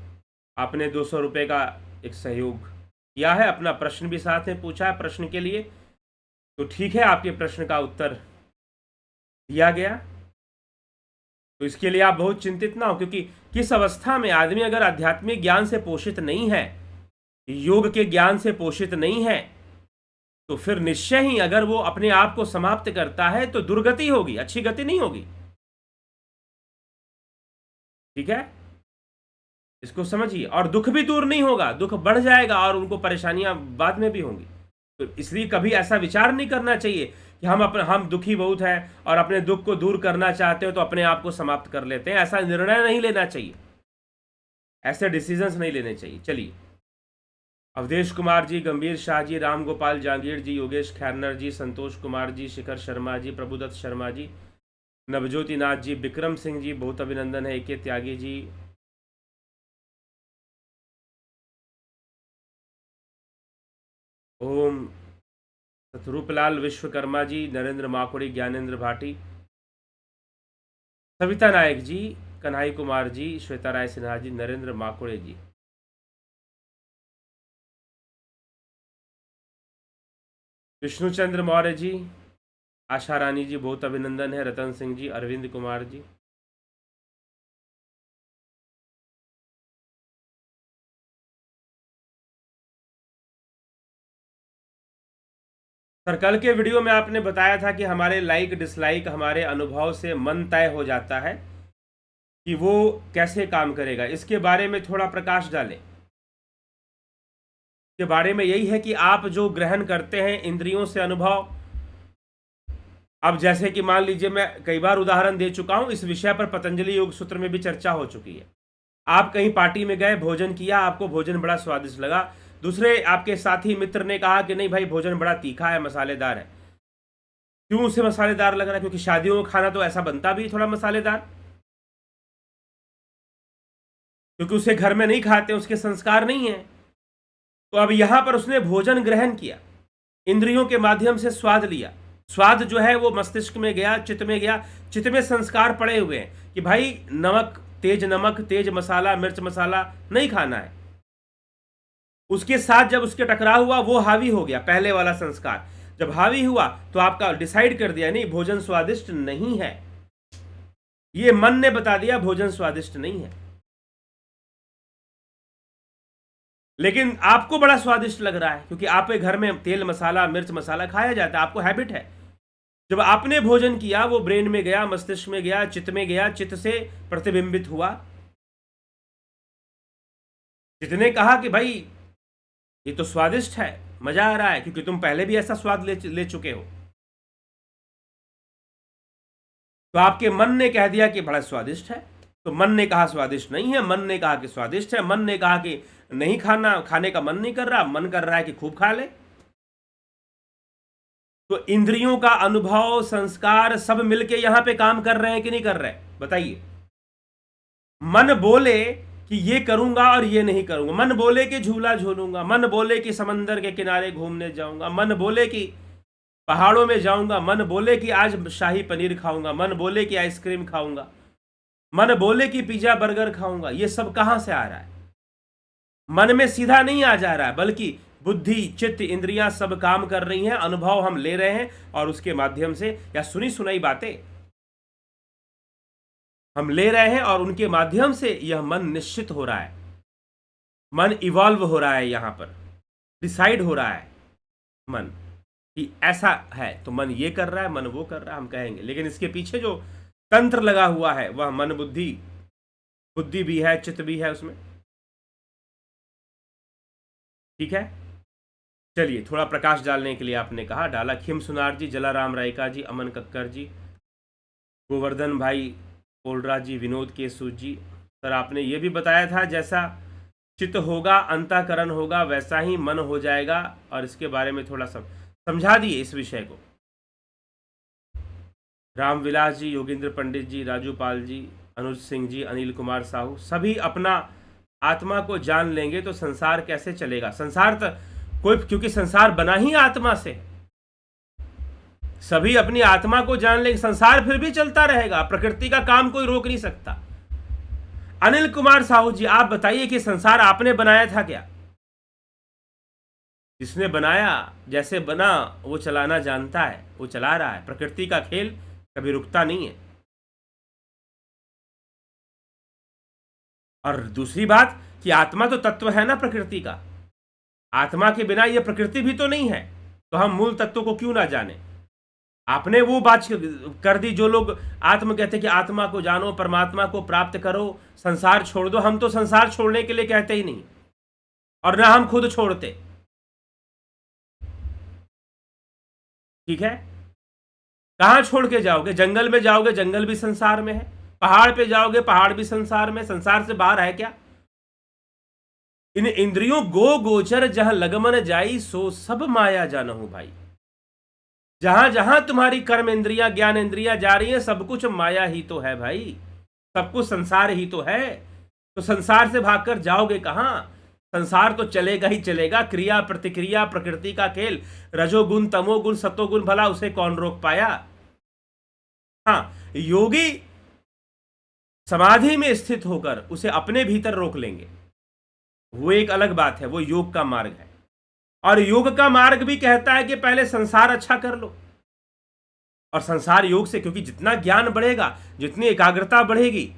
आपने 200 रुपये का एक सहयोग किया है, अपना प्रश्न भी साथ में पूछा है प्रश्न के लिए, तो ठीक है, आपके प्रश्न का उत्तर दिया गया। तो इसके लिए आप बहुत चिंतित ना हो, क्योंकि किस अवस्था में आदमी अगर आध्यात्मिक ज्ञान से पोषित नहीं है, योग के ज्ञान से पोषित नहीं है, तो फिर निश्चय ही अगर वो अपने आप को समाप्त करता है तो दुर्गति होगी, अच्छी गति नहीं होगी। ठीक है, इसको समझिए। और दुख भी दूर नहीं होगा, दुख बढ़ जाएगा और उनको परेशानियां बाद में भी होंगी। तो इसलिए कभी ऐसा विचार नहीं करना चाहिए कि हम दुखी बहुत हैं और अपने दुख को दूर करना चाहते हो तो अपने आप को समाप्त कर लेते हैं। ऐसा निर्णय नहीं लेना चाहिए, ऐसे डिसीजंस नहीं लेने चाहिए। चलिए, अवधेश कुमार जी, गंभीर शाह जी, राम गोपाल जांगीर जी, योगेश खैरनर जी, संतोष कुमार जी, शिखर शर्मा जी, प्रभुदत्त शर्मा जी, नवज्योति नाथ जी, विक्रम सिंह जी, बहुत अभिनंदन है। के त्यागी जी, ओम सतरूपलाल विश्वकर्मा जी, नरेंद्र माकुड़ी, ज्ञानेंद्र भाटी, सविता नायक जी, कन्हई कुमार जी, श्वेता राय सिन्हा जी, नरेंद्र माकुड़े जी, विष्णुचंद्र मौर्य जी, आशा रानी जी, बहुत अभिनंदन है। रतन सिंह जी, अरविंद कुमार जी, सर कल के वीडियो में आपने बताया था कि हमारे लाइक डिसलाइक हमारे अनुभव से मन तय हो जाता है कि वो कैसे काम करेगा। इसके बारे में थोड़ा प्रकाश डालें। के बारे में यही है कि आप जो ग्रहण करते हैं इंद्रियों से अनुभव, अब जैसे कि मान लीजिए, मैं कई बार उदाहरण दे चुका हूं, इस विषय पर पतंजलि योग सूत्र में भी चर्चा हो चुकी है। आप कहीं पार्टी में गए, भोजन किया, आपको भोजन बड़ा स्वादिष्ट लगा, दूसरे आपके साथी मित्र ने कहा कि नहीं भाई भोजन बड़ा तीखा है, मसालेदार है। क्यों उसे मसालेदार लग रहा है? क्योंकि शादियों में खाना तो ऐसा बनता भी थोड़ा मसालेदार, क्योंकि उसे घर में नहीं खाते, उसके संस्कार नहीं है। तो अब यहां पर उसने भोजन ग्रहण किया, इंद्रियों के माध्यम से स्वाद लिया, स्वाद जो है वो मस्तिष्क में गया, चित्त में गया, चित्त में संस्कार पड़े हुए हैं कि भाई नमक, तेज मसाला, मिर्च मसाला नहीं खाना है। उसके साथ जब उसके टकराव हुआ, वो हावी हो गया, पहले वाला संस्कार जब हावी हुआ तो आपका डिसाइड कर दिया नहीं भोजन स्वादिष्ट नहीं है, ये मन ने बता दिया भोजन स्वादिष्ट नहीं है। लेकिन आपको बड़ा स्वादिष्ट लग रहा है क्योंकि आपके घर में तेल मसाला, मिर्च मसाला खाया जाता है, आपको हैबिट है। जब आपने भोजन किया, वो ब्रेन में गया, मस्तिष्क में गया, चित्त में गया, चित्त से प्रतिबिंबित हुआ, चित्त ने कहा कि भाई ये तो स्वादिष्ट है, मजा आ रहा है, क्योंकि तुम पहले भी ऐसा स्वाद ले चुके हो। तो आपके मन ने कह दिया कि बड़ा स्वादिष्ट है, तो मन ने कहा स्वादिष्ट नहीं है, मन ने कहा कि स्वादिष्ट है, मन ने कहा कि नहीं खाने का मन नहीं कर रहा, मन कर रहा है कि खूब खा ले। तो इंद्रियों का अनुभव, संस्कार सब मिलके यहां पे काम कर रहे हैं कि नहीं कर रहे? बताइए। मन बोले कि ये करूंगा और ये नहीं करूंगा, मन बोले कि झूला झूलूंगा, मन बोले कि समंदर के किनारे घूमने जाऊंगा, मन बोले कि पहाड़ों में जाऊंगा, मन बोले कि आज शाही पनीर खाऊंगा, मन बोले कि आइसक्रीम खाऊंगा, मन बोले कि पिज्जा बर्गर खाऊंगा। ये सब कहां से आ रहा है? मन में सीधा नहीं आ जा रहा है, बल्कि बुद्धि, चित्त, इंद्रियां सब काम कर रही हैं, अनुभव हम ले रहे हैं और उसके माध्यम से, या सुनी सुनाई बातें हम ले रहे हैं और उनके माध्यम से यह मन निश्चित हो रहा है, मन इवॉल्व हो रहा है, यहां पर डिसाइड हो रहा है मन कि ऐसा है, तो मन ये कर रहा है, मन वो कर रहा है, हम कहेंगे। लेकिन इसके पीछे जो तंत्र लगा हुआ है वह मन बुद्धि भी है, चित्त भी है उसमें। ठीक है, चलिए, थोड़ा प्रकाश डालने के लिए आपने कहा, डाला। खिम सुनार जी, जलाराम रायका जी, अमन कक्कर जी, गोवर्धन भाई पोलरा जी, विनोद केसु जी। सर आपने ये भी बताया था जैसा चित्त होगा, अंतःकरण होगा, वैसा ही मन हो जाएगा, और इसके बारे में थोड़ा समझा दिए इस विषय को। रामविलास जी, योगेंद्र पंडित जी, राजू पाल जी, अनुज सिंह जी, अनिल कुमार साहू, सभी अपना आत्मा को जान लेंगे तो संसार कैसे चलेगा? संसार तो क्योंकि संसार बना ही आत्मा से, सभी अपनी आत्मा को जान ले, संसार फिर भी चलता रहेगा, प्रकृति का काम कोई रोक नहीं सकता। अनिल कुमार साहू जी, आप बताइए कि संसार आपने बनाया था क्या? जिसने बनाया, जैसे बना वो चलाना जानता है, वो चला रहा है। प्रकृति का खेल कभी रुकता नहीं है। और दूसरी बात कि आत्मा तो तत्व है ना प्रकृति का, आत्मा के बिना ये प्रकृति भी तो नहीं है, तो हम मूल तत्व को क्यों ना जाने? आपने वो बात कर दी, जो लोग आत्म कहते कि आत्मा को जानो, परमात्मा को प्राप्त करो, संसार छोड़ दो। हम तो संसार छोड़ने के लिए कहते ही नहीं, और ना हम खुद छोड़ते। ठीक है, कहां छोड़ के जाओगे? जंगल में जाओगे, जंगल भी संसार में है। पहाड़ पे जाओगे, पहाड़ भी संसार में। संसार से बाहर है क्या? इन इंद्रियों गो गोचर जहां लगमन जाई, सो सब माया जानहु भाई। जहां जहां तुम्हारी कर्म इंद्रियां, ज्ञान इंद्रियां जा रही है, सब कुछ माया ही तो है भाई, सब कुछ संसार ही तो है। तो संसार से भागकर जाओगे कहां? संसार तो चलेगा ही चलेगा, क्रिया प्रतिक्रिया, प्रकृति का खेल। रजोगुण, तमोगुण, सतोगुण, भला उसे कौन रोक पाया? हाँ, योगी समाधि में स्थित होकर उसे अपने भीतर रोक लेंगे, वो एक अलग बात है, वो योग का मार्ग है। और योग का मार्ग भी कहता है कि पहले संसार अच्छा कर लो। और संसार योग से, क्योंकि जितना ज्ञान बढ़ेगा, जितनी एकाग्रता बढ़ेगी,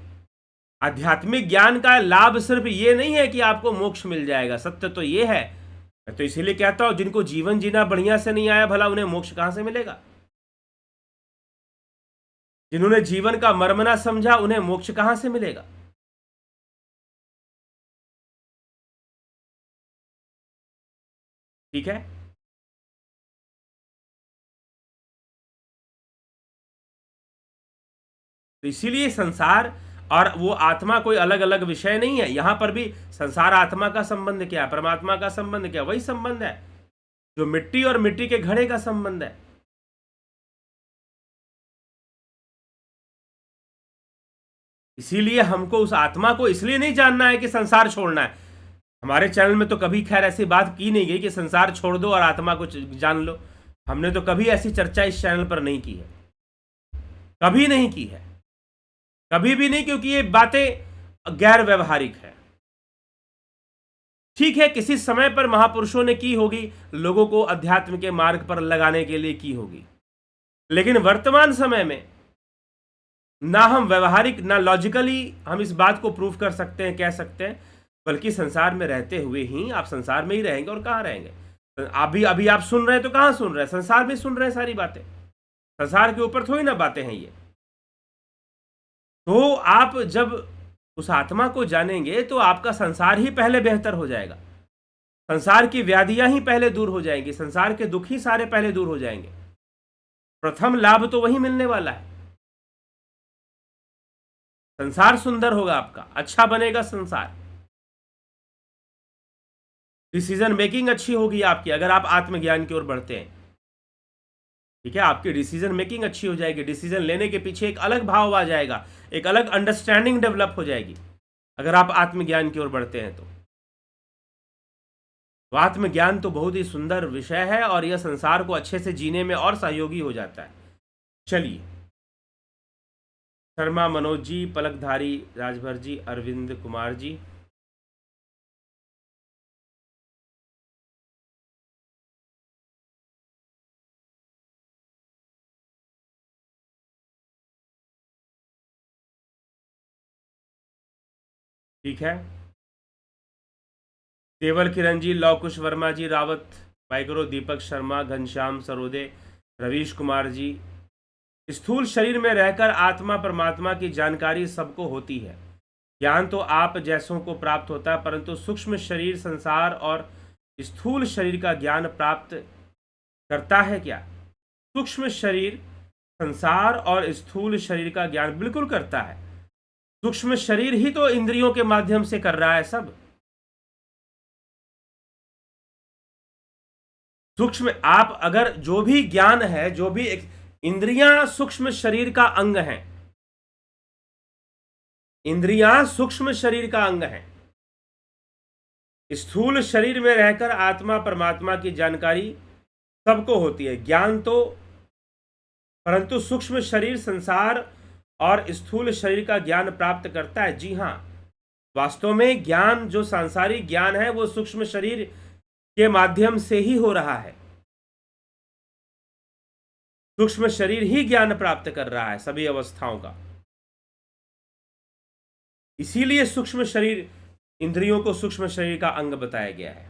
आध्यात्मिक ज्ञान का लाभ सिर्फ ये नहीं है कि आपको मोक्ष मिल जाएगा, सत्य तो ये है। तो इसीलिए कहता हूं, जिनको जीवन जीना बढ़िया से नहीं आया, भला उन्हें मोक्ष कहां से मिलेगा? जिन्होंने जीवन का मर्म ना समझा, उन्हें मोक्ष कहां से मिलेगा? ठीक है, तो इसीलिए संसार और वो आत्मा कोई अलग अलग विषय नहीं है। यहां पर भी संसार आत्मा का संबंध क्या है, परमात्मा का संबंध क्या? वही संबंध है जो मिट्टी और मिट्टी के घड़े का संबंध है। इसीलिए हमको उस आत्मा को इसलिए नहीं जानना है कि संसार छोड़ना है। हमारे चैनल में तो कभी खैर ऐसी बात की नहीं गई कि संसार छोड़ दो और आत्मा को जान लो। हमने तो कभी ऐसी चर्चा इस चैनल पर नहीं की है, कभी नहीं की है, कभी भी नहीं, क्योंकि ये बातें गैर व्यवहारिक है। ठीक है, किसी समय पर महापुरुषों ने की होगी, लोगों को अध्यात्म के मार्ग पर लगाने के लिए की होगी, लेकिन वर्तमान समय में ना हम व्यवहारिक, ना लॉजिकली हम इस बात को प्रूव कर सकते हैं, कह सकते हैं, बल्कि संसार में रहते हुए ही आप संसार में ही रहेंगे। और कहाँ रहेंगे? अभी आप सुन रहे हैं तो कहाँ सुन रहे हैं? संसार में सुन रहे हैं सारी बातें, संसार के ऊपर थोड़ी ना बातें हैं ये। तो आप जब उस आत्मा को जानेंगे तो आपका संसार ही पहले बेहतर हो जाएगा, संसार की व्याधियां ही पहले दूर हो जाएंगी, संसार के दुख ही सारे पहले दूर हो जाएंगे। प्रथम लाभ तो वही मिलने वाला है। संसार सुंदर होगा आपका, अच्छा बनेगा संसार, डिसीजन मेकिंग अच्छी होगी आपकी अगर आप आत्मज्ञान की ओर बढ़ते हैं। ठीक है, आपकी डिसीजन मेकिंग अच्छी हो जाएगी, डिसीजन लेने के पीछे एक अलग भाव आ जाएगा, एक अलग अंडरस्टैंडिंग डेवलप हो जाएगी अगर आप आत्मज्ञान की ओर बढ़ते हैं। तो आत्मज्ञान तो बहुत ही सुंदर विषय है और यह संसार को अच्छे से जीने में और सहयोगी हो जाता है। चलिए, शर्मा मनोज जी, पलकधारी राजभर जी, अरविंद कुमार जी, ठीक है, केवल किरण जी, लौकुश वर्मा जी, रावत माइक्रो, दीपक शर्मा, घनश्याम सरोदे, रवीश कुमार जी। स्थूल शरीर में रहकर आत्मा परमात्मा की जानकारी सबको होती है, ज्ञान तो आप जैसों को प्राप्त होता है, परंतु सूक्ष्म शरीर संसार और स्थूल शरीर का ज्ञान प्राप्त करता है क्या? सूक्ष्म शरीर संसार और स्थूल शरीर का ज्ञान बिल्कुल करता है। सूक्ष्म शरीर ही तो इंद्रियों के माध्यम से कर रहा है सब। सूक्ष्म, आप अगर जो भी ज्ञान है, जो भी इंद्रियां सूक्ष्म शरीर का अंग हैं, इंद्रियां सूक्ष्म शरीर का अंग हैं। स्थूल शरीर में रहकर आत्मा परमात्मा की जानकारी सबको होती है, ज्ञान तो परंतु सूक्ष्म शरीर संसार और स्थूल शरीर का ज्ञान प्राप्त करता है। जी हाँ, वास्तव में ज्ञान, जो सांसारिक ज्ञान है, वो सूक्ष्म शरीर के माध्यम से ही हो रहा है। सूक्ष्म शरीर ही ज्ञान प्राप्त कर रहा है सभी अवस्थाओं का। इसीलिए सूक्ष्म शरीर, इंद्रियों को सूक्ष्म शरीर का अंग बताया गया है।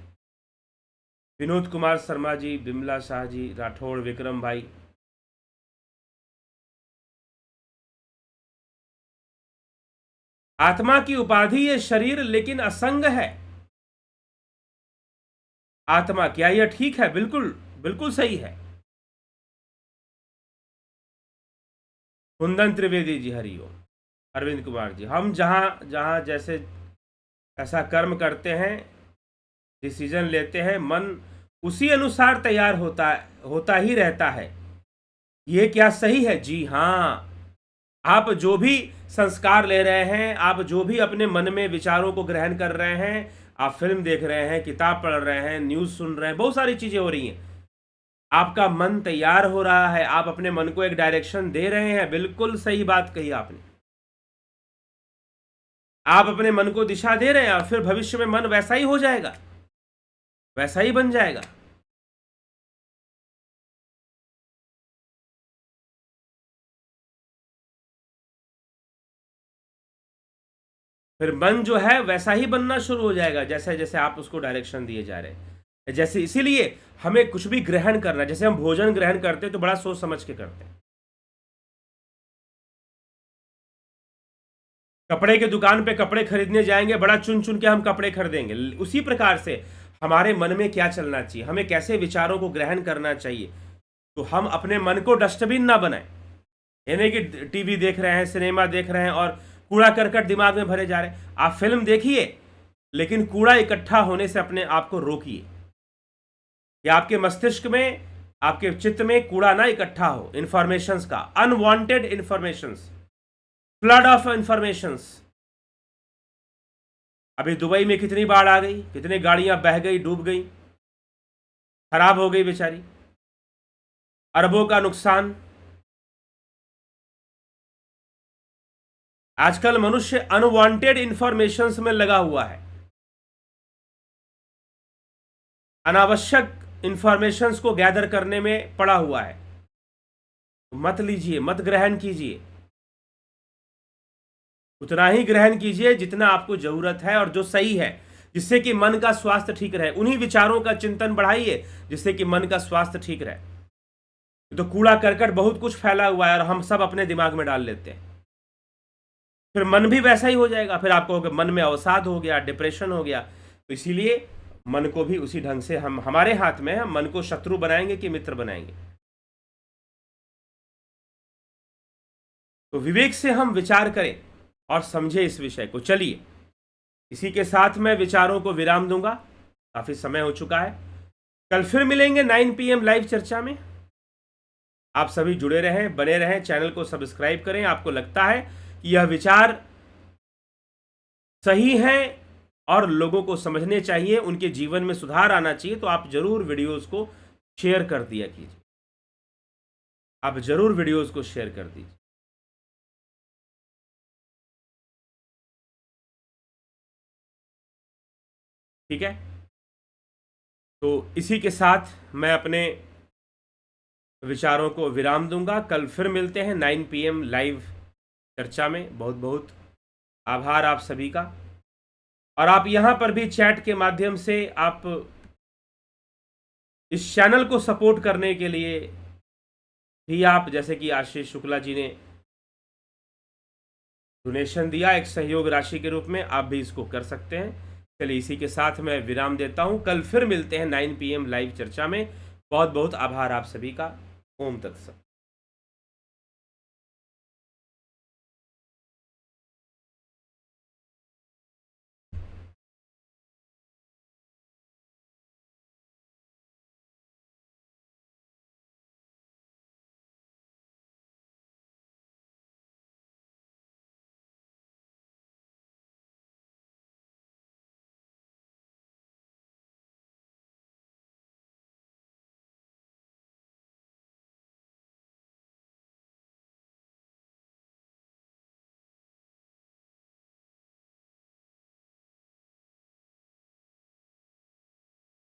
विनोद कुमार शर्मा जी, बिमला शाह जी, राठौड़ विक्रम भाई, आत्मा की उपाधि ये शरीर लेकिन असंग है। आत्मा, क्या यह ठीक है? बिल्कुल बिल्कुल सही है। कुंदन त्रिवेदी जी, हरिओम। अरविंद कुमार जी, हम जहां जहां जैसे ऐसा कर्म करते हैं, डिसीजन लेते हैं, मन उसी अनुसार तैयार होता ही रहता है। ये क्या सही है? जी हाँ। आप जो भी संस्कार ले रहे हैं, आप जो भी अपने मन में विचारों को ग्रहण कर रहे हैं, आप फिल्म देख रहे हैं, किताब पढ़ रहे हैं, न्यूज़ सुन रहे हैं, बहुत सारी चीज़ें हो रही हैं, आपका मन तैयार हो रहा है, आप अपने मन को एक डायरेक्शन दे रहे हैं। बिल्कुल सही बात कही आपने। आप अपने मन को दिशा दे रहे हैं और फिर भविष्य में मन वैसा ही हो जाएगा, वैसा ही बन जाएगा। फिर मन जो है वैसा ही बनना शुरू हो जाएगा, जैसे जैसे आप उसको डायरेक्शन दिए जा रहे हैं। जैसे इसीलिए हमें कुछ भी ग्रहण करना, जैसे हम भोजन ग्रहण करते हैं तो बड़ा सोच समझ के करते हैं। कपड़े के दुकान पे कपड़े खरीदने जाएंगे, बड़ा चुन चुन के हम कपड़े खरीदेंगे। उसी प्रकार से हमारे मन में क्या चलना चाहिए, हमें कैसे विचारों को ग्रहण करना चाहिए। तो हम अपने मन को डस्टबिन ना बनाएं। यानी कि टीवी देख रहे हैं, सिनेमा देख रहे हैं और कूड़ा करकट दिमाग में भरे जा रहे हैं। आप फिल्म देखिए, लेकिन कूड़ा इकट्ठा होने से अपने आप को रोकिए, या आपके मस्तिष्क में, आपके चित्त में कूड़ा ना इकट्ठा हो, इंफॉर्मेशंस का, unwanted informations, flood of informations. अभी दुबई में कितनी बाढ़ आ गई, कितनी गाड़ियां बह गई, डूब गई, खराब हो गई बेचारी, अरबों का नुकसान। आजकल मनुष्य अनवांटेड इंफॉर्मेशंस में लगा हुआ है, अनावश्यक इंफॉर्मेशंस को गैदर करने में पड़ा हुआ है। मत लीजिए, मत ग्रहण कीजिए, उतना ही ग्रहण कीजिए जितना आपको जरूरत है और जो सही है, जिससे कि मन का स्वास्थ्य ठीक रहे। उन्हीं विचारों का चिंतन बढ़ाइए जिससे कि मन का स्वास्थ्य ठीक रहे। तो कूड़ा करकट बहुत कुछ फैला हुआ है और हम सब अपने दिमाग में डाल लेते हैं, फिर मन भी वैसा ही हो जाएगा। फिर आपको मन में अवसाद हो गया, डिप्रेशन हो गया। तो इसीलिए मन को भी उसी ढंग से, हम, हमारे हाथ में है, हम मन को शत्रु बनाएंगे कि मित्र बनाएंगे। तो विवेक से हम विचार करें और समझे इस विषय को। चलिए, इसी के साथ मैं विचारों को विराम दूंगा, काफी समय हो चुका है। कल फिर मिलेंगे 9 PM लाइव चर्चा में। आप सभी जुड़े रहें, बने रहें, चैनल को सब्सक्राइब करें। आपको लगता है कि यह विचार सही हैं और लोगों को समझने चाहिए, उनके जीवन में सुधार आना चाहिए, तो आप जरूर वीडियोस को शेयर कर दिया कीजिए। आप जरूर वीडियोस को शेयर कर दीजिए। ठीक है, तो इसी के साथ मैं अपने विचारों को विराम दूंगा। कल फिर मिलते हैं 9 PM लाइव चर्चा में। बहुत बहुत आभार आप सभी का। और आप यहाँ पर भी चैट के माध्यम से आप इस चैनल को सपोर्ट करने के लिए भी आप, जैसे कि आशीष शुक्ला जी ने डोनेशन दिया एक सहयोग राशि के रूप में, आप भी इसको कर सकते हैं। चलिए, इसी के साथ मैं विराम देता हूँ। कल फिर मिलते हैं 9 PM लाइव चर्चा में। बहुत बहुत आभार आप सभी का। ओम तत्सत।